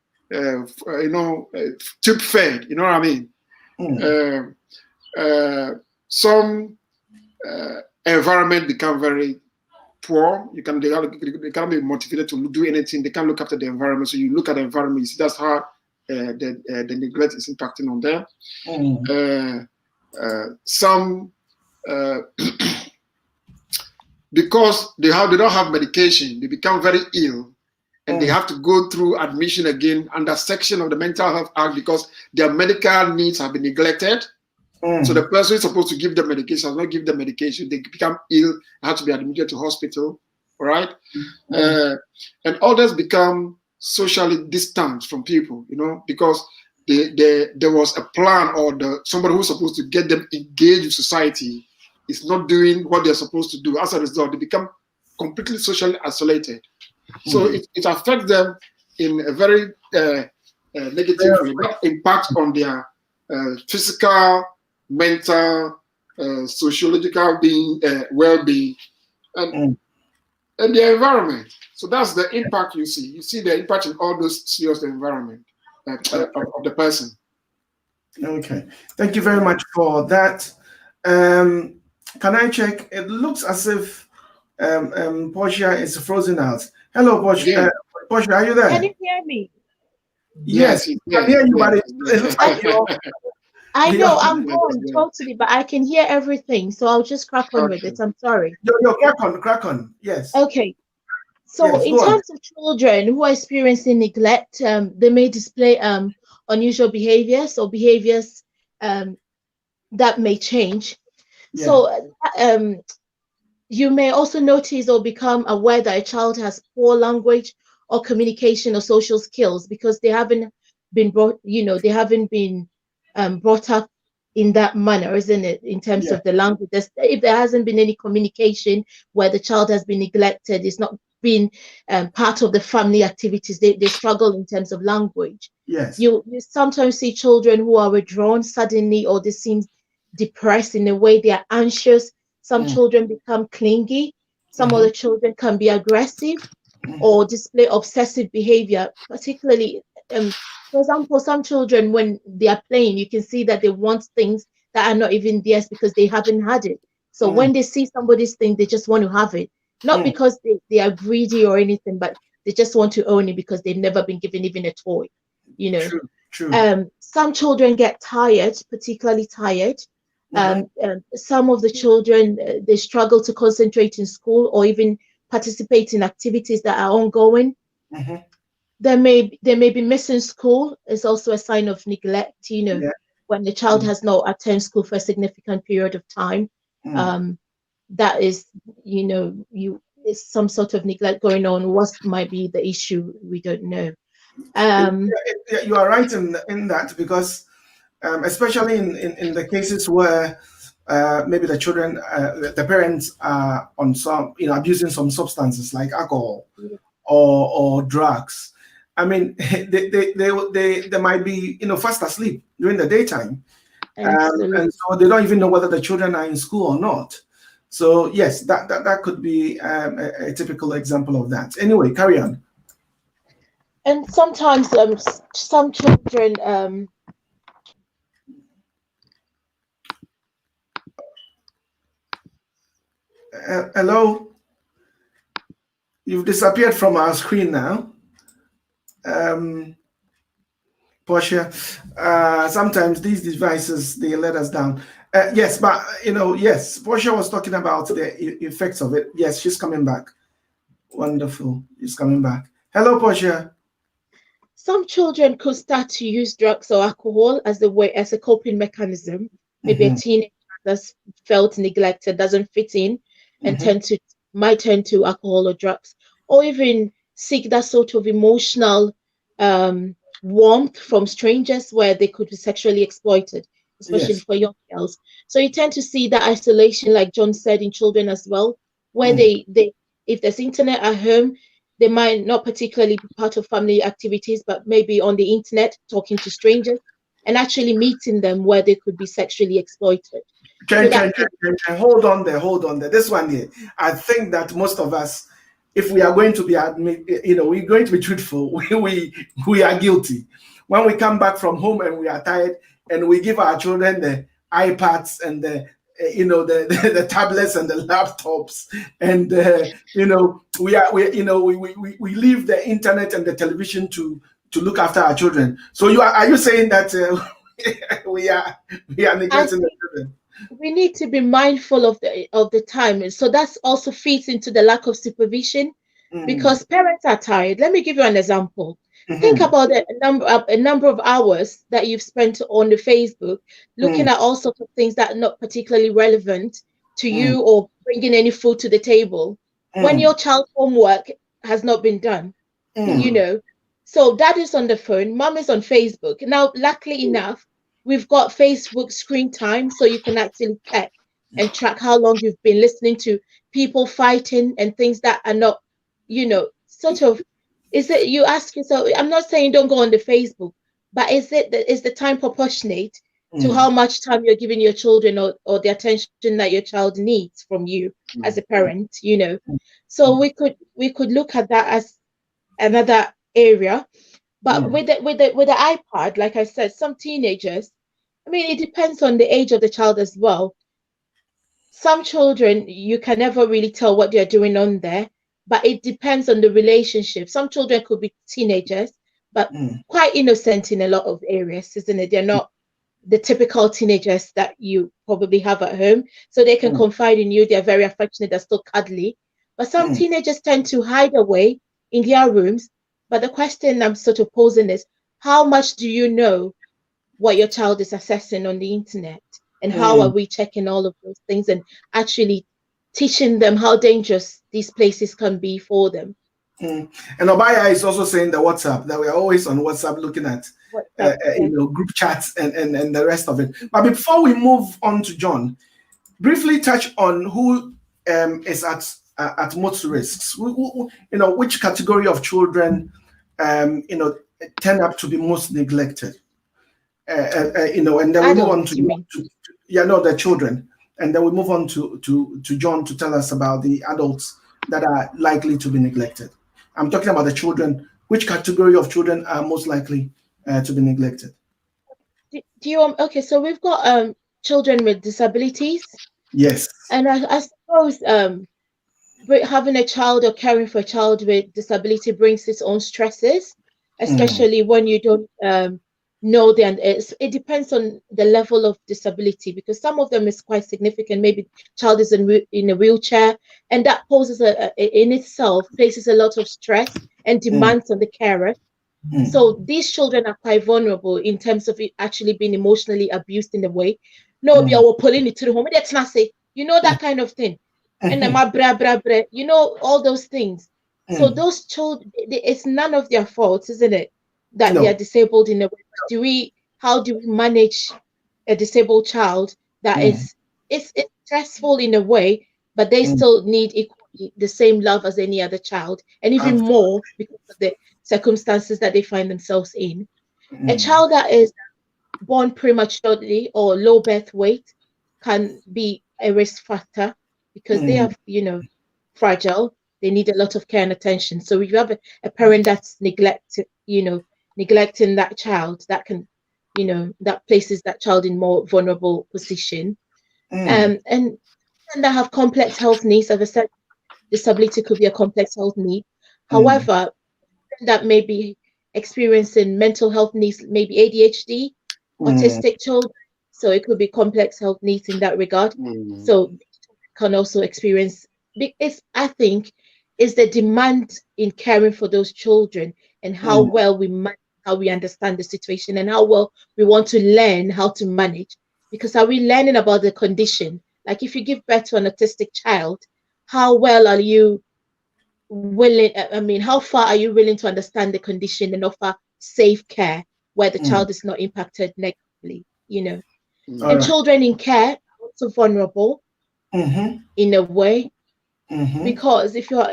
tube fed, you know what I mean? Some environment become very poor. They can't be motivated to do anything. They can't look after the environment. So you look at the environment, you see that's how the neglect is impacting on them. Some because they don't have medication, they become very ill, and they have to go through admission again under section of the Mental Health Act because their medical needs have been neglected. So the person is supposed to give them medication, does not give them medication. They become ill, have to be admitted to hospital, right? And others become socially distant from people, because there was a plan or somebody who's supposed to get them engaged with society is not doing what they're supposed to do. As a result, they become completely socially isolated. So it affects them in a very negative way. That impacts on their physical, mental, sociological well-being, and the environment. So that's the impact you see. You see the impact in all those spheres of the environment of the person. Okay, thank you very much for that. Can I check? It looks as if Portia is frozen out. Hello, Portia. Yeah. Portia, are you there? Can you hear me? Yes, I can hear you, but it looks like you're... I know I'm gone totally, but I can hear everything. So I'll just crack on with it. I'm sorry. Yo, crack on. Yes. Okay. So yes, in terms of children who are experiencing neglect, they may display unusual behaviors or behaviors that may change. Yeah. So you may also notice or become aware that a child has poor language or communication or social skills because they haven't been brought, they haven't been brought up in that manner, isn't it? In terms of the language, if there hasn't been any communication where the child has been neglected, it's not been part of the family activities, they struggle in terms of language. Yes. You sometimes see children who are withdrawn suddenly, or they seem depressed in a way, they are anxious. Some children become clingy. Some other children can be aggressive or display obsessive behavior, particularly for example, some children, when they are playing, you can see that they want things that are not even theirs because they haven't had it. So when they see somebody's thing, they just want to have it. Not because they are greedy or anything, but they just want to own it because they've never been given even a toy, True. Some children get tired, particularly tired. Some of the children, they struggle to concentrate in school or even participate in activities that are ongoing. They may be missing school. It's also a sign of neglect, when the child has not attended school for a significant period of time. That is, is some sort of neglect going on. What might be the issue? We don't know. You are right in that, because especially in the cases where maybe the children, the parents are on some, abusing some substances like alcohol or drugs. I mean, they might be, fast asleep during the daytime, and so they don't even know whether the children are in school or not. So yes, that could be a typical example of that. Anyway, carry on. And sometimes some children hello, you've disappeared from our screen now. Portia. Sometimes these devices, they let us down. Yes, but yes, Portia was talking about the effects of it. Yes, she's coming back. Wonderful. She's coming back. Hello, Portia. Some children could start to use drugs or alcohol as a coping mechanism. Maybe a teenager that's felt neglected, doesn't fit in, and might turn to alcohol or drugs, or even seek that sort of emotional warmth from strangers where they could be sexually exploited, especially for young girls. So you tend to see that isolation, like John said, in children as well, where they if there's internet at home, they might not particularly be part of family activities, but maybe on the internet talking to strangers and actually meeting them where they could be sexually exploited. Hold on there. This one here, I think that most of us, if we are going to be we're going to be truthful, we are guilty. When we come back from home and we are tired and we give our children the iPads and the tablets and the laptops, and we leave the internet and the television to look after our children. So are you saying that we are neglecting the children? We need to be mindful of the time, and so that's also feeds into the lack of supervision because parents are tired. Let me give you an example. Think about a number of hours that you've spent on the Facebook looking at all sorts of things that are not particularly relevant to you or bringing any food to the table when your child's homework has not been done. So dad is on the phone, mom is on Facebook. Now, luckily enough, we've got Facebook screen time, so you can actually check and track how long you've been listening to people fighting and things that are not, sort of. Is it, you ask yourself, I'm not saying don't go on the Facebook, but is the time proportionate to how much time you're giving your children or the attention that your child needs from you as a parent, So we could look at that as another area. But with the iPad, like I said, some teenagers, it depends on the age of the child as well. Some children, you can never really tell what they're doing on there, but it depends on the relationship. Some children could be teenagers, but quite innocent in a lot of areas, isn't it? They're not the typical teenagers that you probably have at home. So they can confide in you. They're very affectionate. They're still cuddly. But some teenagers tend to hide away in their rooms. But the question I'm sort of posing is, how much do you know what your child is accessing on the internet? And how are we checking all of those things and actually teaching them how dangerous these places can be for them? And Obaya is also saying the WhatsApp, that we are always on WhatsApp looking at group chats and the rest of it. But before we move on to John, briefly touch on who is at most risks. Which category of children tend up to be most neglected. And then we move on to the children, and then we move on to John to tell us about the adults that are likely to be neglected. I'm talking about the children. Which category of children are most likely to be neglected? Okay, so we've got children with disabilities. Yes. And I suppose having a child or caring for a child with disability brings its own stresses, especially when you don't know them. It depends on the level of disability, because some of them is quite significant. Maybe child is in a wheelchair, and that poses in itself places a lot of stress and demands on the carer. So these children are quite vulnerable in terms of it actually being emotionally abused in a way. No, we are pulling it to the home. That's not say, that kind of thing. And all those things. So those children, it's none of their faults, isn't it? That they are disabled in a way. How do we manage a disabled child that it's stressful in a way, but they still need equally the same love as any other child, and even more because of the circumstances that they find themselves in. A child that is born prematurely or low birth weight can be a risk factor because they are, fragile. They need a lot of care and attention. So if you have a parent that's neglecting that child, that can, that places that child in more vulnerable position. And that have complex health needs. As I said, disability could be a complex health need. However, that maybe experiencing mental health needs, maybe ADHD, autistic children. So it could be complex health needs in that regard. So can also experience, I think, is the demand in caring for those children and how well we manage, how we understand the situation and how well we want to learn how to manage. Because are we learning about the condition? Like if you give birth to an autistic child, how well are you willing, how far are you willing to understand the condition and offer safe care where the child is not impacted negatively, And right. children in care are also vulnerable in a way, because if you're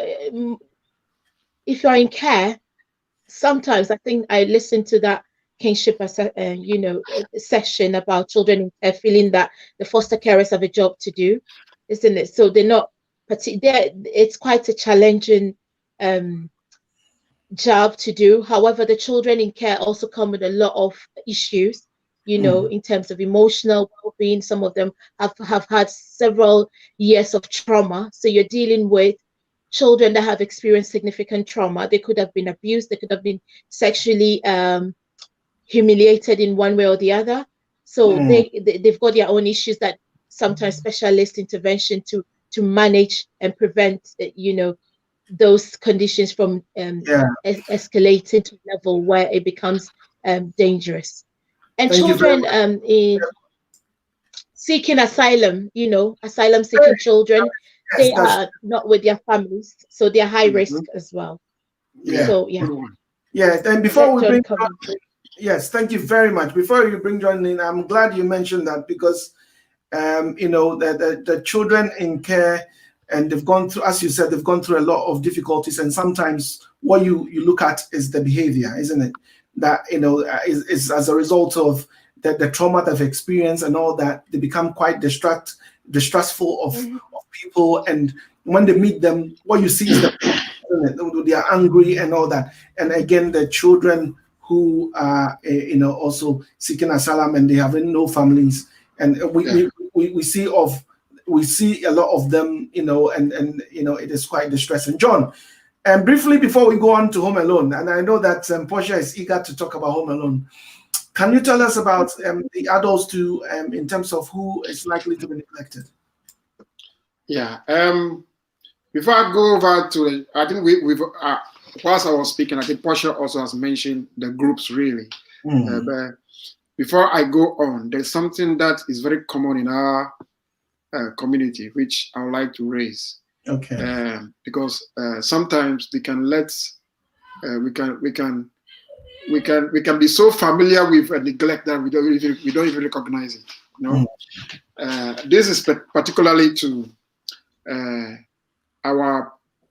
in care, sometimes I think I listened to that kinship session about children in care feeling that the foster carers have a job to do, isn't it? So they're not it's quite a challenging job to do. However, the children in care also come with a lot of issues, in terms of emotional well-being. Some of them have had several years of trauma. So you're dealing with children that have experienced significant trauma. They could have been abused. They could have been sexually humiliated in one way or the other. So they've got their own issues that sometimes specialist intervention to manage and prevent, those conditions from escalating to a level where it becomes dangerous. And children in seeking asylum, asylum seeking children, they are not with their families, so they are high risk as well. So and before we bring John, yes, thank you very much. Before you bring John in, I'm glad you mentioned that, because the children in care, and they've gone through, as you said, they've gone through a lot of difficulties, and sometimes what you look at is the behavior, isn't it? That is as a result of the trauma they've experienced and all that. They become quite distrustful of people, and when they meet them, what you see is that they are angry and all that. And again, the children who are also seeking asylum and they have no families, and we see a lot of them, and it is quite distressing. John, and briefly before we go on to Home Alone, and I know that Portia is eager to talk about Home Alone, can you tell us about the adults too, in terms of who is likely to be neglected? Yeah. Before I go over to I think we've whilst I was speaking, I think Portia also has mentioned the groups really. But before I go on, there's something that is very common in our community, which I would like to raise. Okay. Because sometimes we can we can be so familiar with neglect that we don't even recognize it. This is particularly to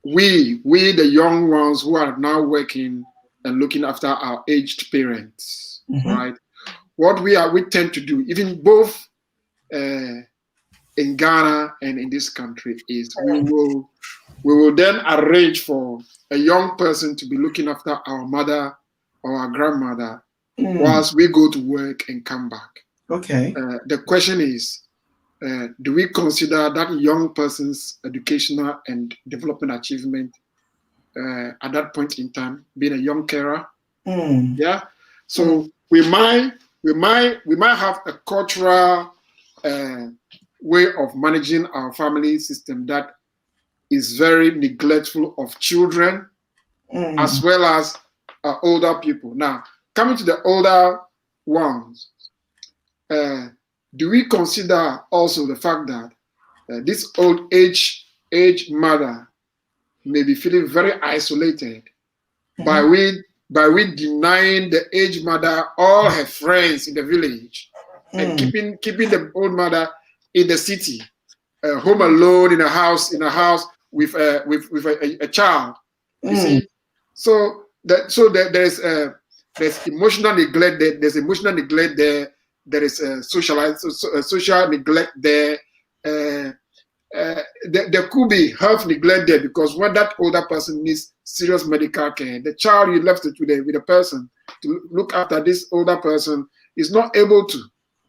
we the young ones who are now working and looking after our aged parents, right? What we tend to do, even both in Ghana and in this country, is we will then arrange for a young person to be looking after our mother or our grandmother whilst we go to work and come back. Okay. The question is, do we consider that young person's educational and development achievement at that point in time, being a young carer? Yeah. So we might have a cultural way of managing our family system that is very neglectful of children as well as older people. Now, coming to the older ones, do we consider also the fact that this old age mother may be feeling very isolated by we denying the aged mother all her friends in the village and keeping the old mother in the city, home alone in a house with a child? You see, so there's emotional neglect there. There's emotional neglect there. There is social neglect there. There could be health neglect there, because when that older person needs serious medical care, the child you left it with the person to look after this older person is not able to.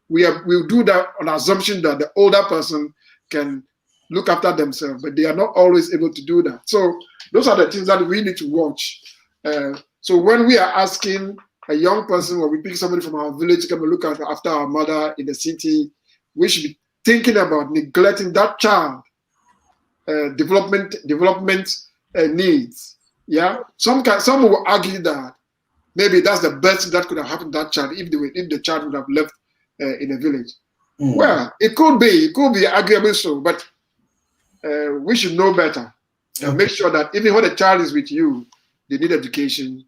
We'll do that on assumption that the older person can look after themselves, but they are not always able to do that. So those are the things that we need to watch. So when we are asking a young person, or we pick somebody from our village to come and look after our mother in the city, we should be thinking about neglecting that child development needs. Yeah, some will argue that maybe that's the best that could have happened to that child if the child would have left in a village. Well, it could be arguable so, but we should know better and make sure that even when the child is with you, they need education,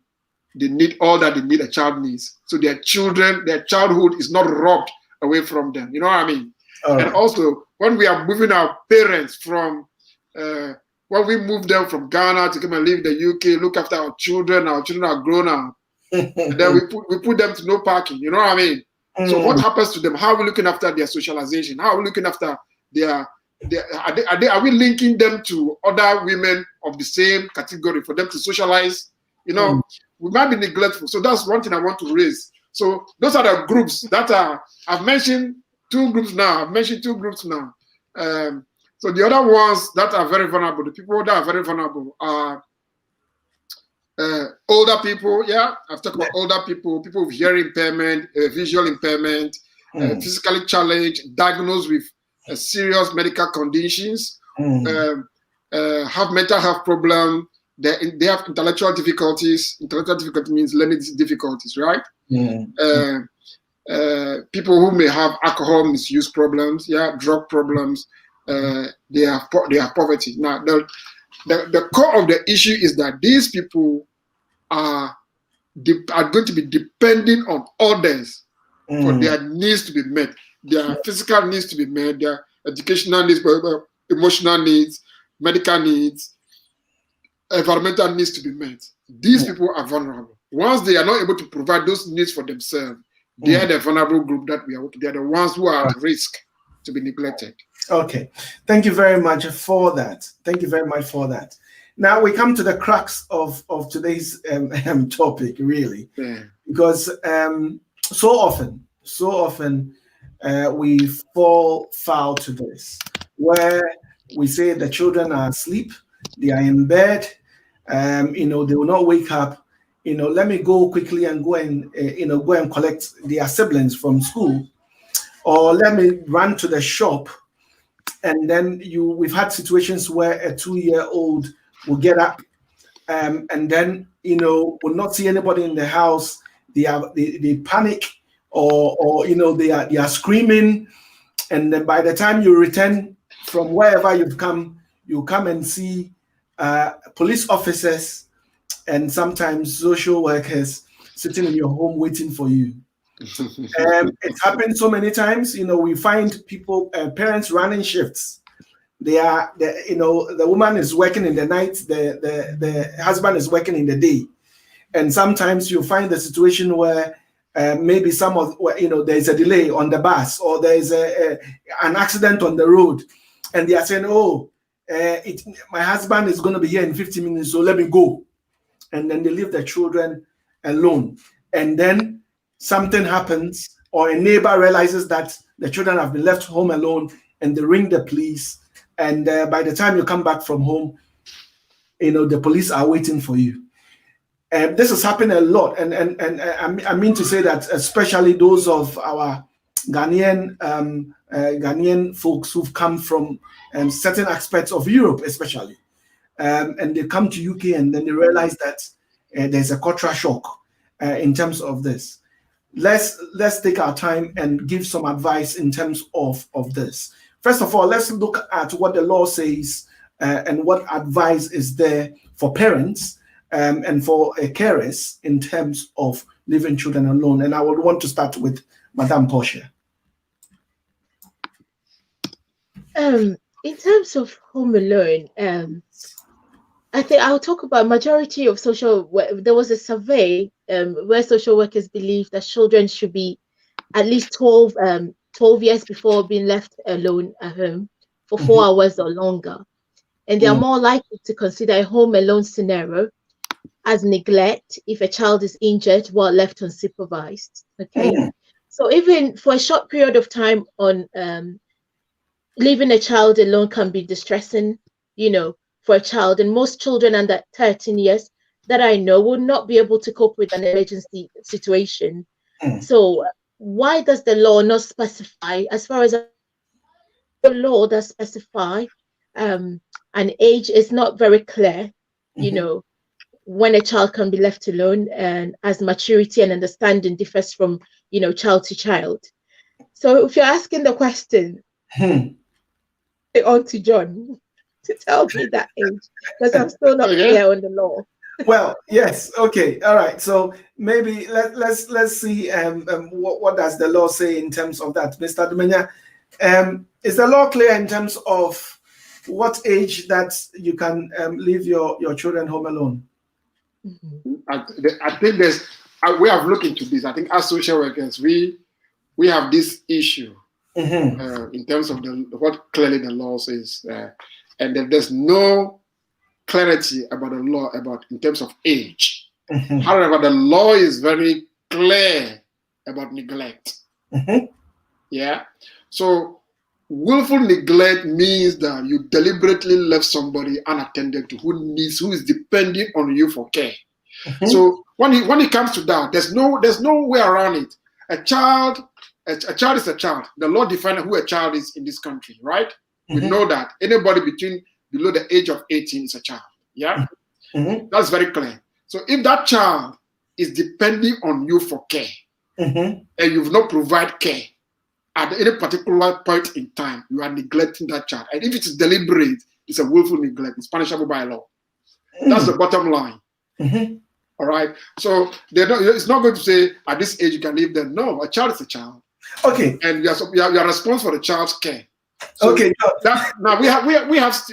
they need all that they need a child needs. So their childhood is not robbed away from them. You know what I mean? And also, when we are moving our parents from, when we move them from Ghana to come and live in the UK, look after our children are grown up, and then we put them to no parking. You know what I mean? So what happens to them? How are we looking after their socialization? How are we looking after are we linking them to other women of the same category for them to socialize? You know, we might be neglectful. So that's one thing I want to raise. So those are the groups that I've mentioned two groups now. So the other ones that are very vulnerable, the people that are very vulnerable are older people. Yeah, I've talked about older people, people with hearing impairment, visual impairment, physically challenged, diagnosed with serious medical conditions, have mental health problems. They have intellectual difficulties. Intellectual difficulty means learning difficulties, right? People who may have alcohol misuse problems, drug problems. They have poverty. Now, the core of the issue is that these people are going to be depending on others for their needs to be met. Their physical needs to be met, their educational needs, emotional needs, medical needs, environmental needs to be met. These people are vulnerable. Once they are not able to provide those needs for themselves, they are the vulnerable group that we are working. They are the ones who are at risk to be neglected. Okay, thank you very much for that. Now we come to the crux of today's topic, really, because so often we fall foul to this, where we say the children are asleep, they are in bed, they will not wake up. Let me go quickly and go and collect their siblings from school, or let me run to the shop. And then we've had situations where a 2-year-old will get up, and then will not see anybody in the house. They panic, or they are screaming, and then by the time you return from wherever you've come, you come and see police officers and sometimes social workers sitting in your home waiting for you. It's happened so many times. We find parents running shifts. The woman is working in the night, the husband is working in the day, and sometimes you find the situation where maybe there's a delay on the bus, or there's an accident on the road, and they are saying, my husband is going to be here in 15 minutes, so let me go. And then they leave the children alone. And then something happens, or a neighbor realizes that the children have been left home alone, and they ring the police. And by the time you come back from home, the police are waiting for you. This has happened a lot, and I mean to say that especially those of our Ghanaian folks who've come from certain aspects of Europe, especially, and they come to UK, and then they realize that there's a cultural shock in terms of this. Let's take our time and give some advice in terms of this. First of all, let's look at what the law says and what advice is there for parents and for carers in terms of leaving children alone. And I would want to start with Madame Portia. In terms of home alone, I think I'll talk about majority of there was a survey where social workers believe that children should be at least 12 years before being left alone at home for 4 hours or longer. And they are more likely to consider a home alone scenario as neglect if a child is injured while left unsupervised. Okay. So even for a short period of time on leaving a child alone can be distressing, for a child. And most children under 13 years that I know will not be able to cope with an emergency situation. So why does the law not specify, as far as the law that specify an age is not very clear, you know, when a child can be left alone, and as maturity and understanding differs from, you know, child to child. So if you're asking the question, on to John to tell me that age, because I'm still not clear on the law. Well, yes, okay, all right. So maybe let's see what does the law say in terms of that, Mr. Dumenya. Is the law clear in terms of what age that you can leave your children home alone? I think there's we have looked into this. I think as social workers, we have this issue in terms of what clearly the law says, and there's no clarity about the law about in terms of age. However, the law is very clear about neglect. Yeah. So willful neglect means that you deliberately left somebody unattended to who is depending on you for care. So when it comes to that, there's no way around it. A child is a child. The law defines who a child is in this country, right? We know that anybody below the age of 18 is a child. Yeah, that's very clear. So if that child is depending on you for care, and you've not provided care at any particular point in time, you are neglecting that child. And if it is deliberate, it's a willful neglect. It's punishable by law. That's the bottom line. All right. So it's not going to say at this age you can leave them. No, a child is a child. Okay. And you are responsible for the child's care. So okay. Now we have.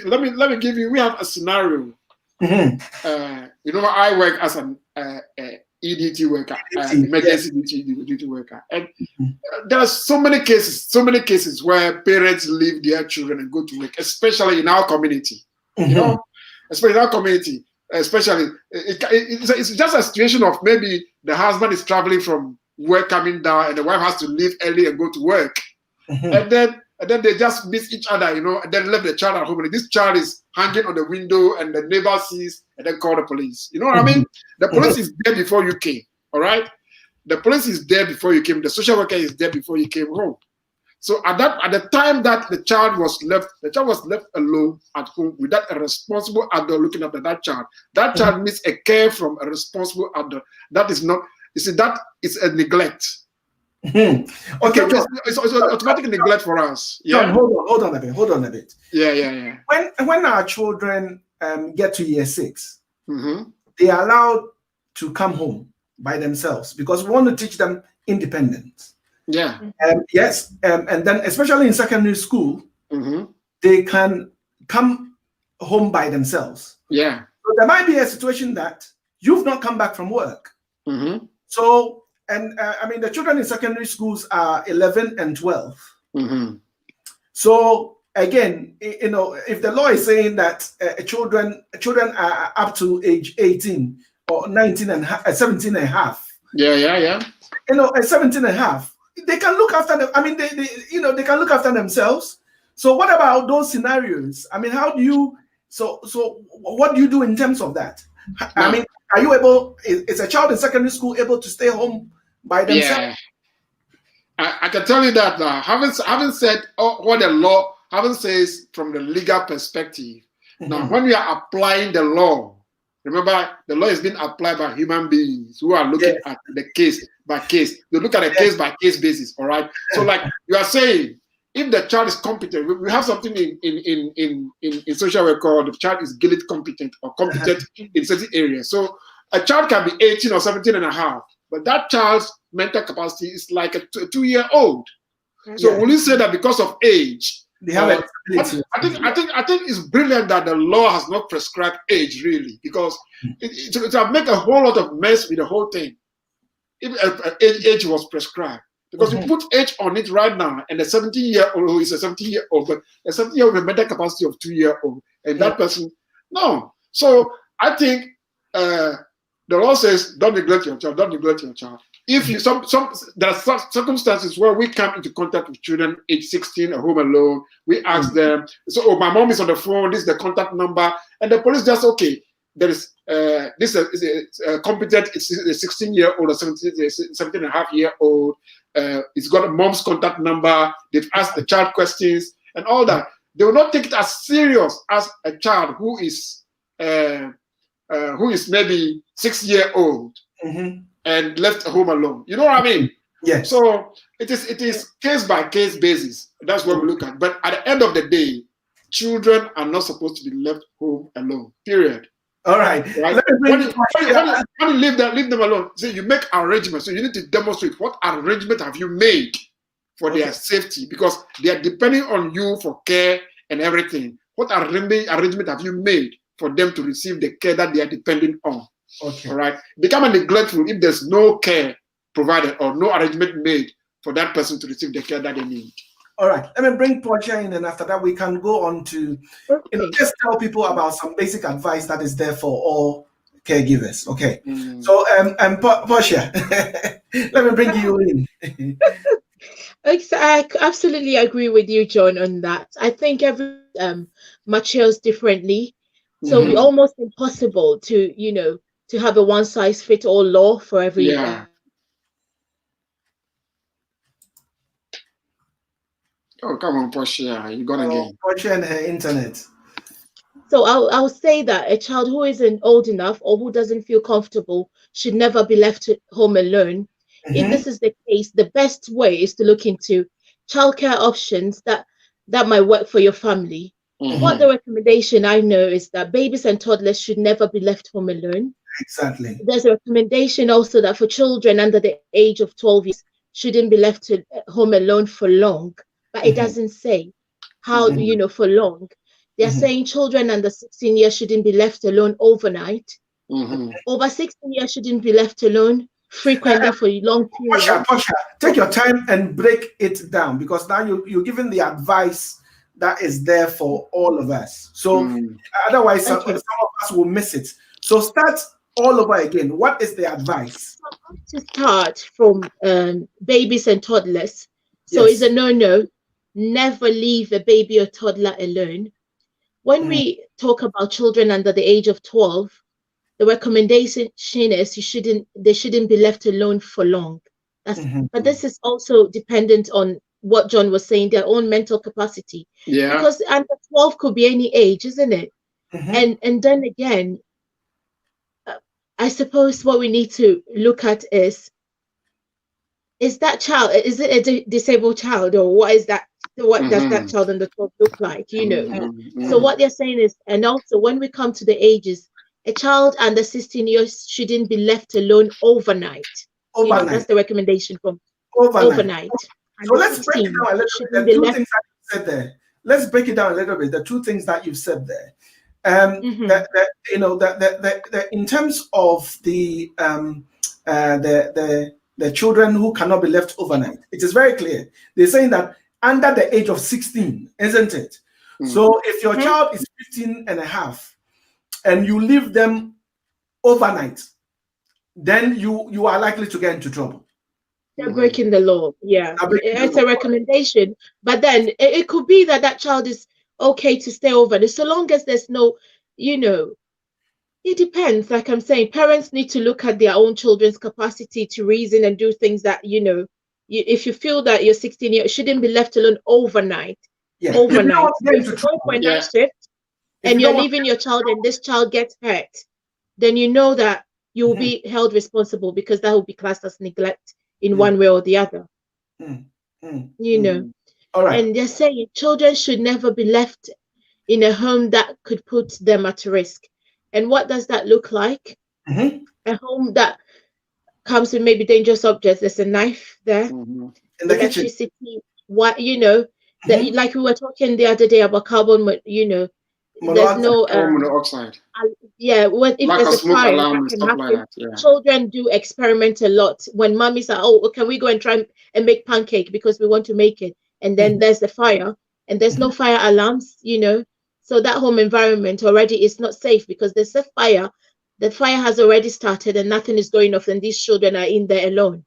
Let me give you. We have a scenario. You know, I work as an EDT worker, emergency duty worker, and there are so many cases where parents leave their children and go to work, especially in our community. You know, especially in our community, it's just a situation of maybe the husband is traveling from work coming down, and the wife has to leave early and go to work, and then they just miss each other, you know, and then leave the child at home. And this child is hanging on the window, and the neighbor sees, and then call the police. You know what I mean? The police is there before you came, all right? The police is there before you came. The social worker is there before you came home. So at the time that the child was left alone at home without a responsible adult looking after that child. That child needs a care from a responsible adult. That is not, you see, that is a neglect. Okay, it's automatic neglect for us. Yeah. John, hold on a bit. Yeah. When our children get to year 6, they are allowed to come home by themselves because we want to teach them independence. Yeah. Yes, and then especially in secondary school, they can come home by themselves. Yeah. So there might be a situation that you've not come back from work. So. And I mean, the children in secondary schools are 11 and 12. So again, you know, if the law is saying that children are up to age 18 or 19 and 17 and a half. Yeah. You know, at 17 and a half, they can look after them. I mean, they can look after themselves. So what about those scenarios? I mean, how do you? So what do you do in terms of that? I mean, are you able? Is a child in secondary school able to stay home by themselves? Yeah, I can tell you that having said what the law says from the legal perspective. Now, when we are applying the law, remember the law is being applied by human beings who are looking at the case by case. They look at a case by case basis. All right. So, like you are saying, if the child is competent, we have something in social work called the child is guilty competent or competent in certain areas. So a child can be 18 or 17 and a half. But that child's mental capacity is like a 2-year-old. So will you say that because of age, they have I think it's brilliant that the law has not prescribed age really, because it will make a whole lot of mess with the whole thing. If age was prescribed, because you put age on it right now, and a 17-year-old is a 17-year-old, but a 17-year-old with a mental capacity of 2-year-old, and that person, no. So I think. The law says, don't neglect your child, don't neglect your child. If you there are circumstances where we come into contact with children age 16 at home alone, we ask them, so my mom is on the phone, this is the contact number, and the police just, okay, there is this is a competent 16-year-old or 17.5-year-old. It's got a mom's contact number. They've asked the child questions and all that. They will not take it as serious as a child who is maybe 6-year-old and left home alone. You know what I mean? Yeah. So it is case by case basis. That's what we look at. But at the end of the day, children are not supposed to be left home alone. Period. All right. Right? When you leave them alone, so you make arrangements. So you need to demonstrate what arrangement have you made for their safety, because they are depending on you for care and everything. What arrangement have you made for them to receive the care that they are depending on? Okay. All right. Become neglectful if there's no care provided or no arrangement made for that person to receive the care that they need. All right. Let me bring Portia in, and after that we can go on to just tell people about some basic advice that is there for all caregivers. Okay. So Portia, let me bring you in. I absolutely agree with you, John, on that. I think every matures differently, so it's almost impossible to to have a one-size-fits-all law for every. Yeah. Oh, come on, Portia, you gone again. Portia and her internet. So I'll say that a child who isn't old enough or who doesn't feel comfortable should never be left at home alone. If this is the case, the best way is to look into childcare options that might work for your family. What the recommendation I know is that babies and toddlers should never be left home alone. Exactly. There's a recommendation also that for children under the age of 12 years shouldn't be left at home alone for long, but it doesn't say how for long. They're saying children under 16 years shouldn't be left alone overnight. Over 16 years shouldn't be left alone frequently for long periods. Portia, take your time and break it down, because now you're giving the advice that is there for all of us. So otherwise, some of us will miss it. So start all over again. What is the advice? To start from babies and toddlers. So it's a no-no. Never leave a baby or toddler alone. When we talk about children under the age of 12, the recommendation is they shouldn't be left alone for long. But this is also dependent on what John was saying, their own mental capacity. Yeah. Because under 12 could be any age, isn't it? And then again, I suppose what we need to look at is that child, is it a disabled child, or what is that? What does that child under 12 look like? So what they're saying is, and also when we come to the ages, a child under 16 years shouldn't be left alone overnight. That's the recommendation from overnight. So let's break it down a little bit. The two things that you said there. Let's break it down a little bit. The two things that you've said there. In terms of the children who cannot be left overnight, it is very clear. They're saying that under the age of 16, isn't it? So if your child is 15 and a half and you leave them overnight, then you are likely to get into trouble. They're breaking the law. Yeah, it's a recommendation. But then it could be that child is okay to stay over. So long as there's no, it depends. Like I'm saying, parents need to look at their own children's capacity to reason and do things that, if you feel that you're 16 years, shouldn't be left alone overnight. Yeah. Overnight. If you're going for a night shift and you're leaving your child and this child gets hurt, then you know that you will be held responsible, because that will be classed as neglect in one way or the other. All right. And they're saying children should never be left in a home that could put them at risk. And what does that look like? A home that comes with maybe dangerous objects. There's a knife there, in the electricity, that, like we were talking the other day about carbon, there's no carbon monoxide. If like there's a fire, children do experiment a lot. When mummies are, can we go and try and make pancake because we want to make it, and then there's the fire, and there's no fire alarms, so that home environment already is not safe because there's a fire. The fire has already started and nothing is going off, and these children are in there alone.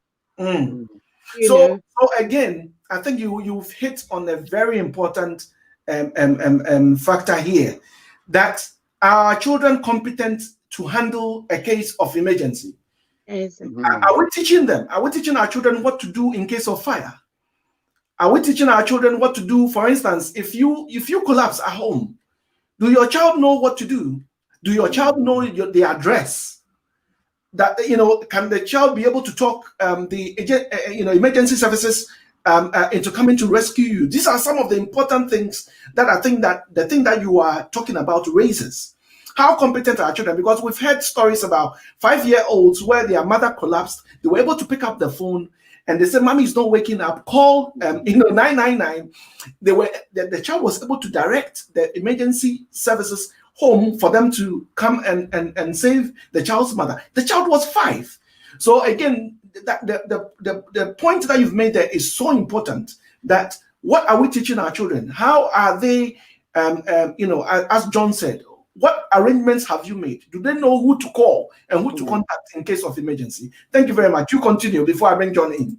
So again, I think you've hit on a very important factor here, that are children competent to handle a case of emergency? Exactly. Are we teaching them? Are we teaching our children what to do in case of fire? Are we teaching our children what to do? For instance, if you collapse at home, do your child know what to do? Do your child know the address? That, can the child be able to talk the emergency services into coming to rescue you? These are some of the important things that I think that the thing that you are talking about raises. How competent are our children? Because we've heard stories about 5-year-olds where their mother collapsed. They were able to pick up the phone and they said, "Mommy is not waking up. Call 999." The child was able to direct the emergency services home for them to come and save the child's mother. The child was 5. So again, the point that you've made there is so important. That what are we teaching our children? How are they? As John said, what arrangements have you made? Do they know who to call and who to contact in case of emergency? Thank you very much. You continue before I bring John in.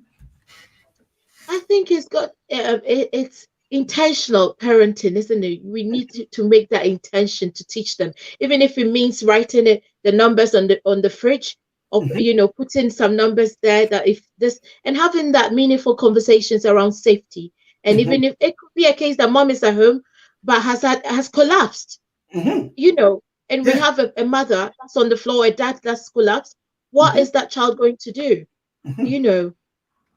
I think it's intentional parenting, isn't it? We need to make that intention to teach them, even if it means writing the numbers on the fridge, or putting some numbers there, that if this, and having that meaningful conversations around safety. And even if it could be a case that mom is at home but has collapsed, and we have a mother that's on the floor, a dad that's collapsed, what is that child going to do?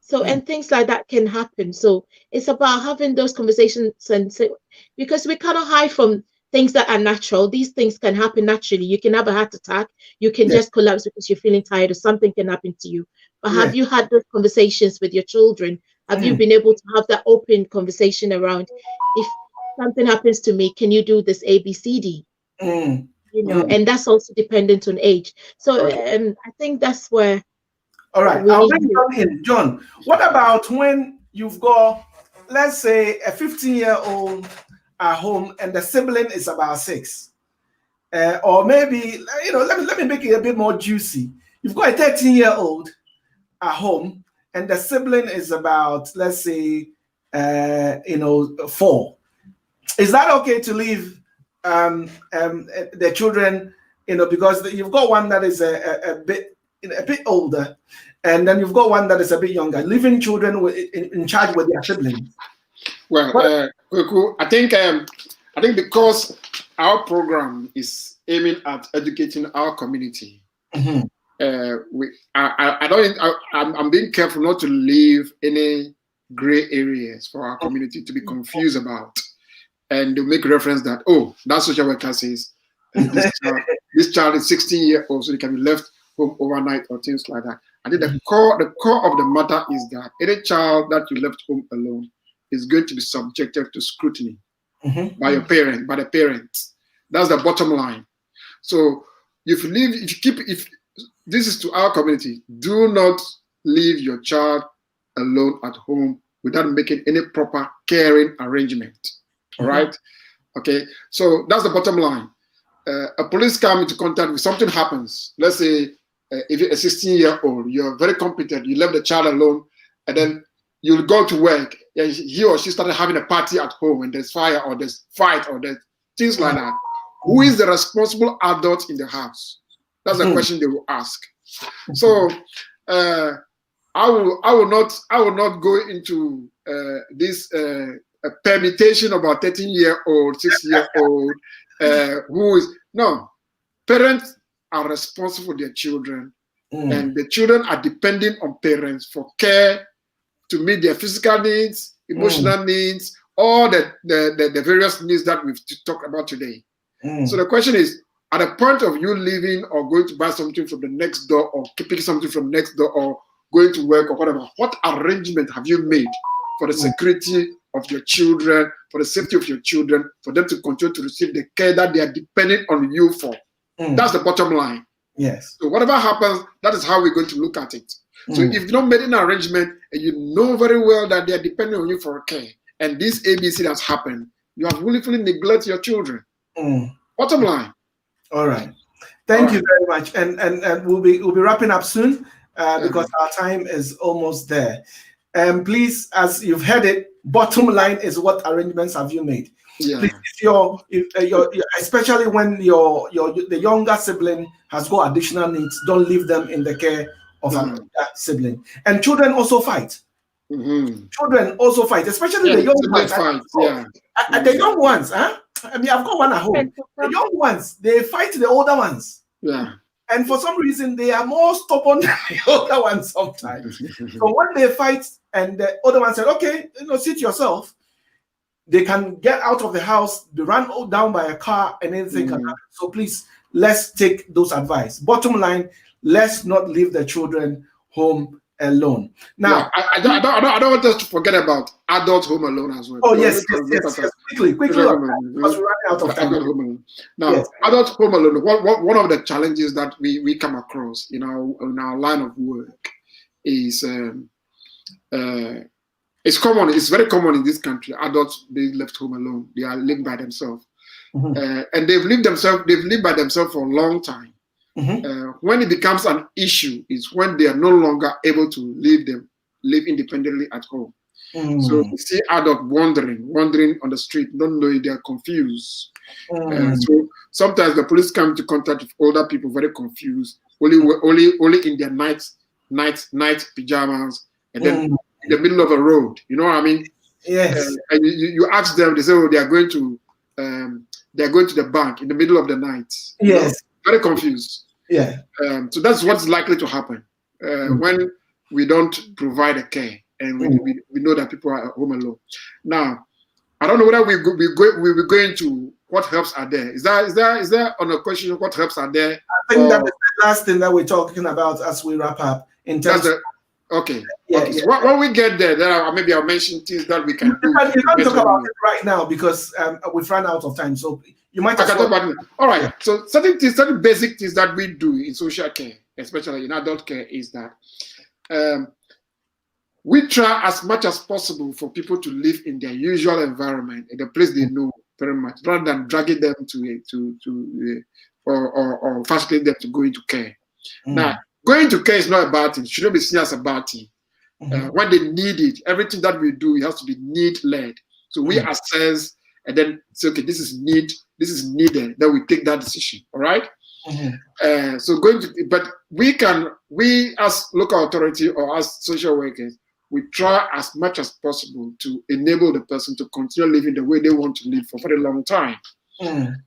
So, and things like that can happen. So it's about having those conversations, because we cannot hide from things that are natural. These things can happen naturally. You can have a heart attack. You can just collapse because you're feeling tired, or something can happen to you. But have you had those conversations with your children? Have you been able to have that open conversation around, if something happens to me, can you do this A, B, C, D? And that's also dependent on age. So I think that's where. All right, I'll bring John in. John, what about when you've got, let's say, a 15-year-old at home and the sibling is about 6? Or maybe, let me make it a bit more juicy. You've got a 13-year-old at home and the sibling is about, let's say, 4. Is that okay to leave the children, because you've got one that is a bit older, and then you've got one that is a bit younger, leaving children in charge with their siblings? Well, I think because our program is aiming at educating our community, I'm being careful not to leave any gray areas for our community to be confused about, and to make reference that, that social worker says this child is 16 years old, so they can be left home overnight or things like that. I think the core of the matter is that any child that you left home alone is going to be subjected to scrutiny by the parents. That's the bottom line. So if this is to our community, do not leave your child alone at home without making any proper caring arrangement. All right? Okay. So that's the bottom line. A police come into contact with something happens. Let's say if you're a 16-year-old, you're very competent, you left the child alone, and then you'll go to work, and he or she started having a party at home, and there's fire or there's fight or there's things like that. Who is the responsible adult in the house? That's the question they will ask. So I will not go into this permutation about 13-year-old, 6-year-old who is no. Parents are responsible for their children, and the children are depending on parents for care to meet their physical needs, emotional needs, all the various needs that we've talked about today. So the question is, at the point of you leaving or going to buy something from the next door, or keeping something from next door, or going to work or whatever, what arrangement have you made for the security of your children, for the safety of your children, for them to continue to receive the care that they are depending on you for? That's the bottom line. Yes. So whatever happens, that is how we're going to look at it. So if you don't make an arrangement and you know very well that they are depending on you for care, and this ABC has happened, you have willfully neglected your children. Bottom line. All right. Thank you very much. And we'll be wrapping up soon because our time is almost there. Please, as you've heard it, bottom line is, what arrangements have you made? Yeah. Please, especially when the younger sibling has got additional needs, don't leave them in the care of another sibling. And children also fight. Children also fight, especially the young ones. The young ones, huh? I mean, I've got one at home. The young ones, they fight the older ones. Yeah. And for some reason, they are more stubborn than the older ones sometimes. So when they fight and the older one said, okay, suit yourself, they can get out of the house, they run down by a car and anything can happen. So please, let's take those advice. Bottom line, let's not leave the children home alone. Now, I don't want us to forget about adult home alone as well. Oh, yes. Quickly, because we're running out of time. Adult home alone. Now, adult home alone, one of the challenges that we come across in our line of work is it's common. It's very common in this country. Adults, they left home alone. They are living by themselves, and they've lived by themselves for a long time. When it becomes an issue is when they are no longer able to live independently at home. So you see adults wandering on the street, don't know if they are confused. So sometimes the police come into contact with older people, very confused, only in their night pajamas, and then in the middle of a road. You know what I mean? Yes. And you ask them, they say, oh, they are going to the bank in the middle of the night. Yes. Very confused. Yeah. So that's what's likely to happen when we don't provide a care and we know that people are at home alone. Now, I don't know whether we're going to what helps are there. Is there on a question of what helps are there? I think that is the last thing that we're talking about as we wrap up. In terms okay. So when we get there, maybe I'll mention things that we can do. You can't talk about it right now because we've run out of time. So you might talk about it. All right. So certain basic things that we do in social care, especially in adult care, is that we try as much as possible for people to live in their usual environment, in the place they know very much, rather than dragging them or facilitating them to go into care. Now, going to care is not a bad thing. It shouldn't be seen as a bad thing. When they need it, everything that we do, it has to be need-led. So we assess and then say, okay, this is needed. Then we take that decision. All right. But we as local authority or as social workers, we try as much as possible to enable the person to continue living the way they want to live for a very long time.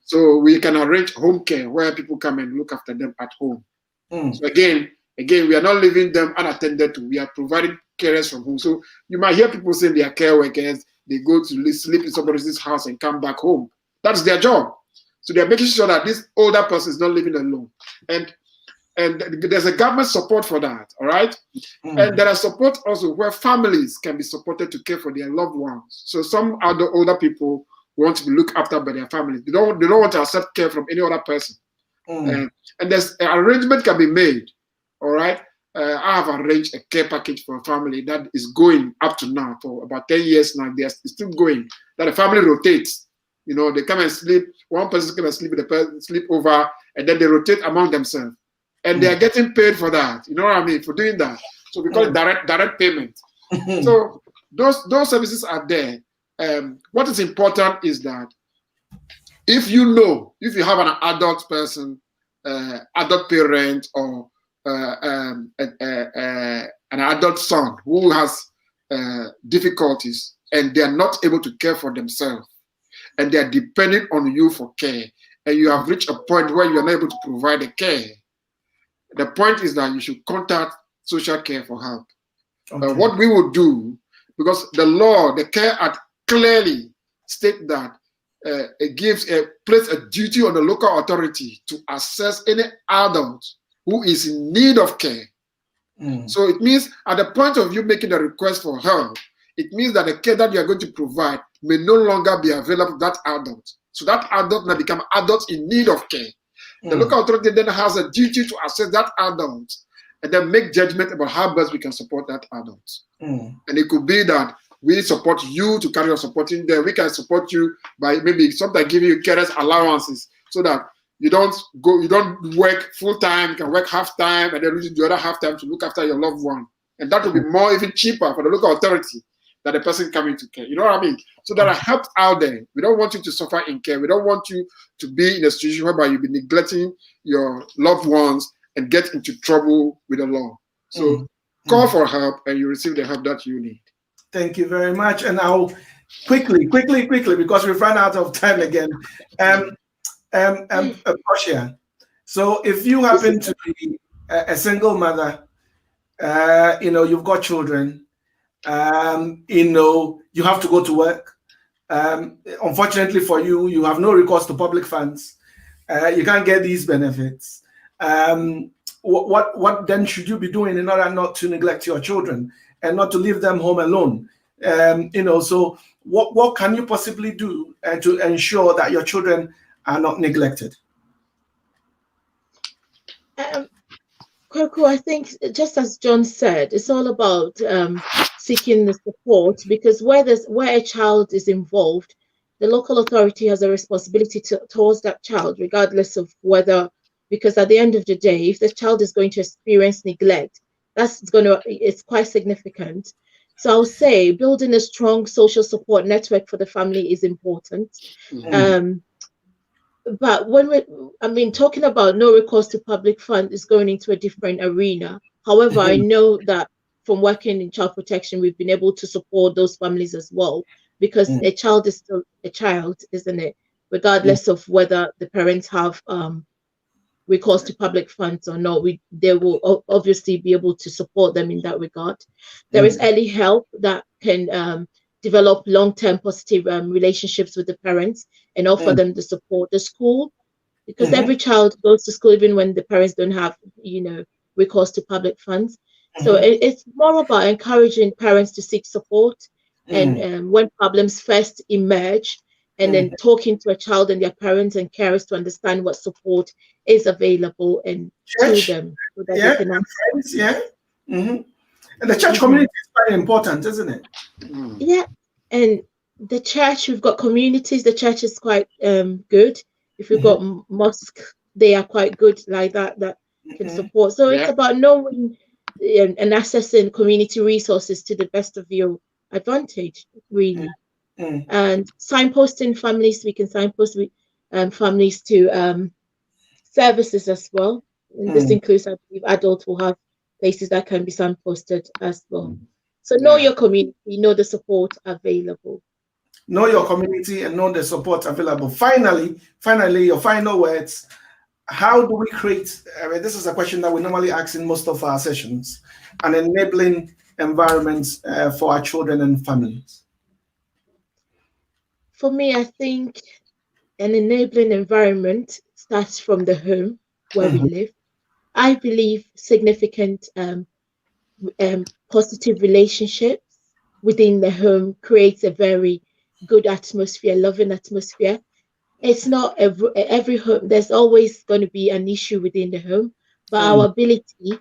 So we can arrange home care where people come and look after them at home. So again, we are not leaving them unattended to. We are providing carers from home. So you might hear people saying they are care workers. They go to sleep in somebody's house and come back home. That's their job. So they are making sure that this older person is not living alone. And there's a government support for that, all right? And there are support also where families can be supported to care for their loved ones. So some other older people want to be looked after by their families. They don't want to accept care from any other person. And there's an arrangement can be made, all right? I have arranged a care package for a family that is going up to now for about 10 years now. They're still going. That the family rotates. You know, they come and sleep. One person come and sleep with the person, sleep over, and then they rotate among themselves. And they are getting paid for that. You know what I mean? For doing that. So we call it direct payment. So those services are there. What is important is that if you have an adult person, adult parent, or an adult son who has difficulties and they are not able to care for themselves and they are depending on you for care, and you have reached a point where you are not able to provide the care, the point is that you should contact social care for help. What we will do, because the Care Act clearly state that it places a duty on the local authority to assess any adult who is in need of care. So it means at the point of you making a request for help, it means that the care that you are going to provide may no longer be available to that adult. So that adult now become adult in need of care. The local authority then has a duty to assess that adult and then make judgment about how best we can support that adult. And it could be that we support you to carry on supporting them. We can support you by maybe sometimes giving you carers allowances so that you don't work full time, you can work half time and then use the other half time to look after your loved one. And that will be more even cheaper for the local authority that the person come into care. You know what I mean? So there are help out there. We don't want you to suffer in care. We don't want you to be in a situation whereby you'll be neglecting your loved ones and get into trouble with the law. So call for help and you receive the help that you need. Thank you very much. And I'll quickly, because we've run out of time again. Portia. So if you happen to be a single mother, you've got children, you have to go to work. Unfortunately for you, you have no recourse to public funds. You can't get these benefits. What then should you be doing in order not to neglect your children and not to leave them home alone? So what can you possibly do to ensure that your children are not neglected? Kwaku, I think just as John said, it's all about seeking the support, because where a child is involved, the local authority has a responsibility towards that child, regardless of whether, because at the end of the day, if the child is going to experience neglect, it's quite significant. So I'll say building a strong social support network for the family is important. But talking about no recourse to public fund is going into a different arena. However, I know that from working in child protection, we've been able to support those families as well, because a child is still a child, isn't it? Regardless of whether the parents have recourse to public funds or not, they will obviously be able to support them in that regard. There is early help that can develop long-term positive relationships with the parents and offer them the support. The school, because every child goes to school even when the parents don't have, recourse to public funds. So it's more about encouraging parents to seek support and when problems first emerge, and then talking to a child and their parents and carers to understand what support is available and to them. So that they can friends, And the church community is very important, isn't it? Yeah, and the church, we've got communities. The church is quite good. If we've got mosque, they are quite good like that can support. So it's about knowing and accessing community resources to the best of your advantage, really. And signposting families, we can signpost families to services as well. And this includes, I believe, adults will have places that can be signposted as well. So know your community, know the support available. Know your community and know the support available. Finally, your final words. How do we create, this is a question that we normally ask in most of our sessions, an enabling environment for our children and families? For me, I think an enabling environment starts from the home where we live. I believe significant positive relationships within the home creates a very good atmosphere, loving atmosphere. It's not every home, there's always going to be an issue within the home, but our ability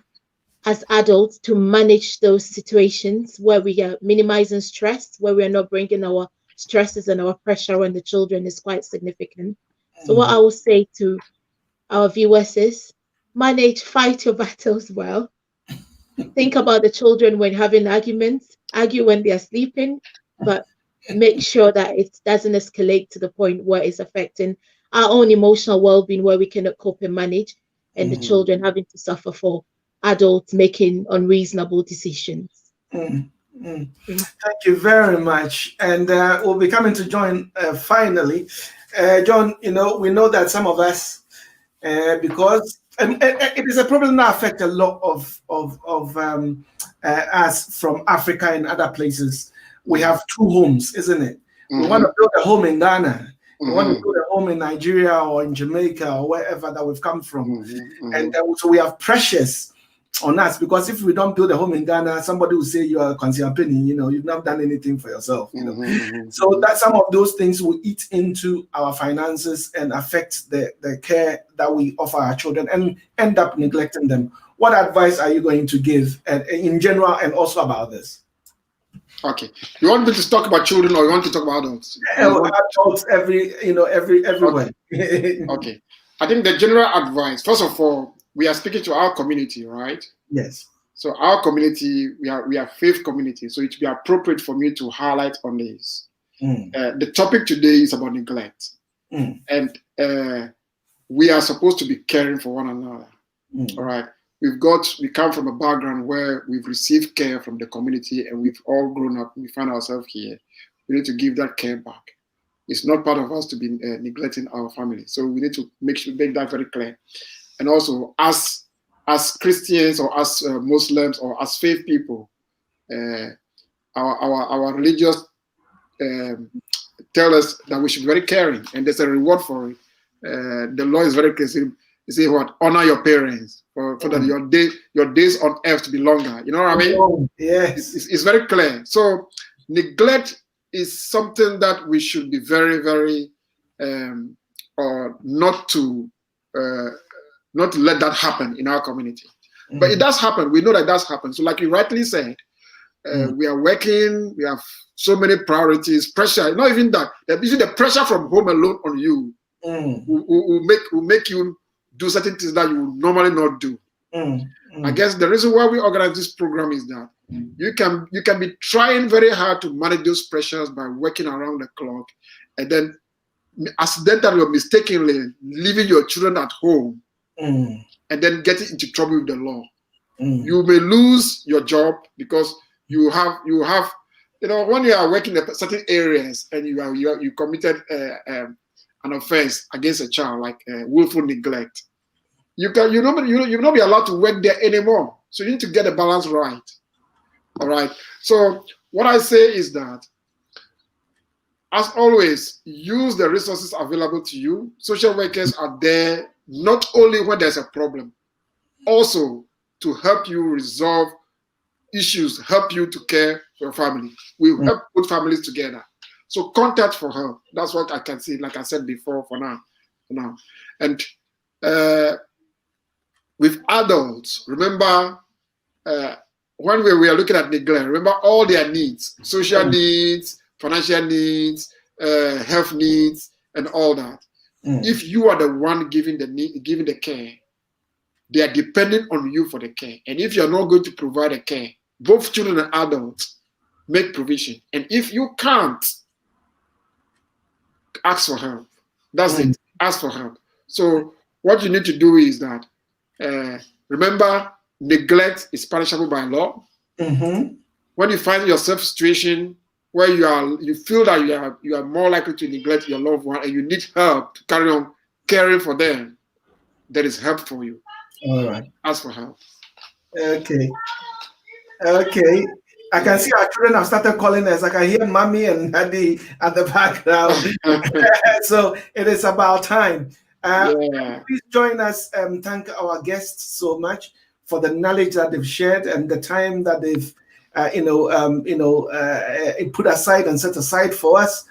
as adults to manage those situations where we are minimizing stress, where we are not bringing our stresses and our pressure on the children is quite significant. So what I will say to our viewers is fight your battles well. Think about the children when having arguments, argue when they are sleeping, but make sure that it doesn't escalate to the point where it's affecting our own emotional well-being, where we cannot cope and manage, and the children having to suffer for adults making unreasonable decisions. Thank you very much. And we'll be coming to John finally. John, we know that some of us, because it is a problem that affects a lot of us from Africa and other places. We have two homes, isn't it? We want to build a home in Ghana. We want to build a home in Nigeria or in Jamaica or wherever that we've come from. And so we have pressures on us, because if we don't build a home in Ghana, somebody will say you are a consiapeni, you've not done anything for yourself. So that some of those things will eat into our finances and affect the care that we offer our children and end up neglecting them. What advice are you going to give in general and also about this? Okay, you want me to talk about children or you want to talk about adults? Adults everywhere. Okay, I think the general advice, first of all, we are speaking to our community, right? Yes. So our community, we are faith community, so it would be appropriate for me to highlight on this. The topic today is about neglect, and we are supposed to be caring for one another. All right, we come from a background where we've received care from the community, and we've all grown up. We find ourselves here. We need to give that care back. It's not part of us to be neglecting our family, so we need to make that very clear. And also, as Christians or as Muslims or as faith people, our religious tell us that we should be very caring, and there's a reward for it. The law is very clear. You say what? Honor your parents, for that your days on earth to be longer. You know what I mean? Yes. It's very clear. So neglect is something that we should be very, very not to let that happen in our community. But it does happen. We know that does happen. So like you rightly said, we are working, we have so many priorities, pressure, not even that. The pressure from home alone on you will make you do certain things that you would normally not do. I guess the reason why we organize this program is that you can be trying very hard to manage those pressures by working around the clock, and then accidentally or mistakenly leaving your children at home and then getting into trouble with the law. You may lose your job because you have when you are working in certain areas and you committed an offense against a child, like willful neglect, you will not be allowed to work there anymore. So you need to get the balance right. All right. So what I say is that, as always, use the resources available to you. Social workers are there not only when there's a problem, also to help you resolve issues, help you to care for your family. We help put families together. So contact for help. That's what I can say, like I said before, for now. And with adults, remember, when we are looking at neglect, remember all their needs, social needs, financial needs, health needs, and all that. If you are the one giving the care, they are depending on you for the care. And if you're not going to provide the care, both children and adults make provision. And if you can't, ask for help. That's it. Ask for help. So what you need to do is that, remember, neglect is punishable by law. When you find yourself in a situation where you feel that you are more likely to neglect your loved one and you need help to carry on caring for them, there is help for you. All right. Ask for help. Okay. I can see our children have started calling us. I can hear mommy and daddy at the background. So it is about time. Please join us and thank our guests so much for the knowledge that they've shared and the time that they've put aside and set aside for us.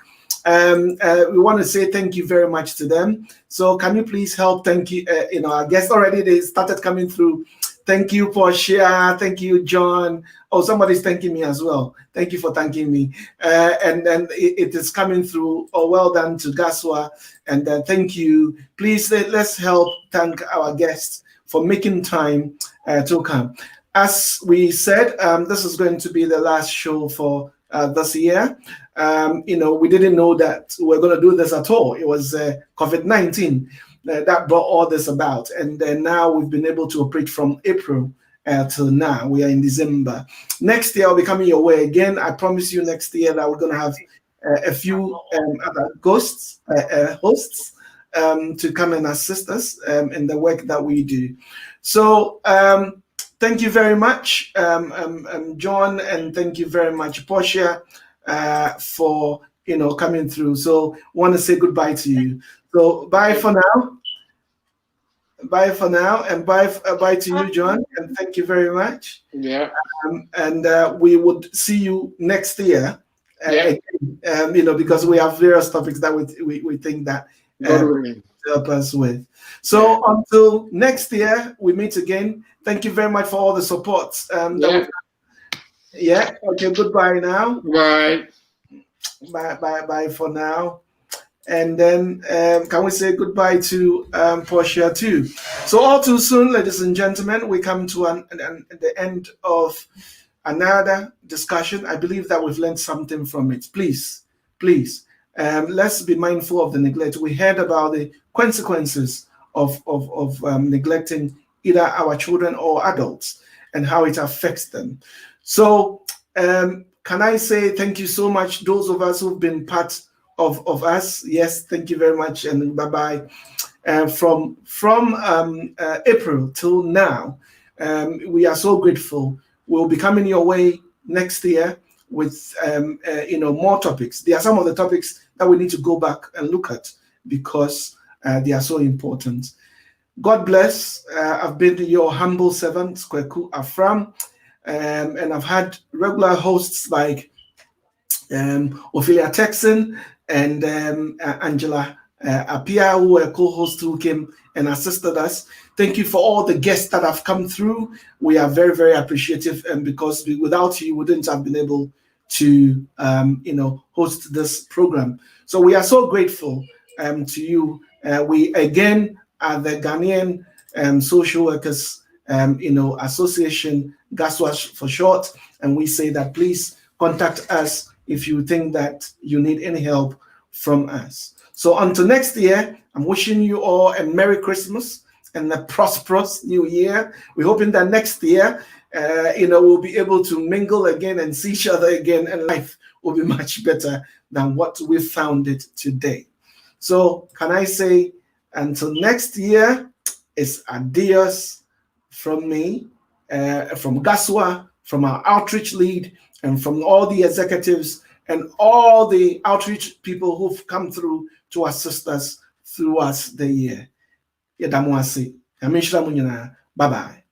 We want to say thank you very much to them. So can you please help thank you, our guests already, they started coming through. Thank you, Portia. Thank you, John. Oh, somebody's thanking me as well. Thank you for thanking me. And then it is coming through. Oh, well done to Gaswa. And thank you. Please, let's help thank our guests for making time to come. As we said, this is going to be the last show for this year. We didn't know that we were going to do this at all. It was COVID-19 that brought all this about. And then now we've been able to operate from April till now. We are in December. Next year, I'll be coming your way again. I promise you next year that we're going to have a few other hosts to come and assist us in the work that we do. So thank you very much, John, and thank you very much, Portia, for coming through. So want to say goodbye to you. So bye for now. Bye for now, and bye to you, John, and thank you very much. Yeah. And we would see you next year. Because we have various topics that we think that help us with. So until next year, we meet again. Thank you very much for all the support. Okay, goodbye now. Bye. Bye for now. And then can we say goodbye to Portia too? So all too soon, ladies and gentlemen, we come to the end of another discussion. I believe that we've learned something from it. Please, let's be mindful of the neglect. We heard about the consequences of neglecting either our children or adults and how it affects them. So can I say thank you so much, those of us who've been part of us. Yes, thank you very much, and bye-bye. From April till now, we are so grateful. We'll be coming your way next year with more topics. There are some of the topics that we need to go back and look at because they are so important. God bless. I've been your humble servant, Kweku Afram, and I've had regular hosts like Ophelia Texan and Angela Apia, who were co-hosts who came and assisted us. Thank you for all the guests that have come through. We are very, very appreciative, and because without you, we wouldn't have been able to, host this program. So we are so grateful to you. We again are the Ghanaian Social Workers, Association, GASWA for short, and we say that please contact us if you think that you need any help from us. So until next year, I'm wishing you all a Merry Christmas and a prosperous New Year. We're hoping that next year, we'll be able to mingle again and see each other again, and life will be much better than what we found it today. So can I say until next year, it's adios from me, from GASWA, from our outreach lead, and from all the executives and all the outreach people who've come through to assist us throughout the year. Bye-bye.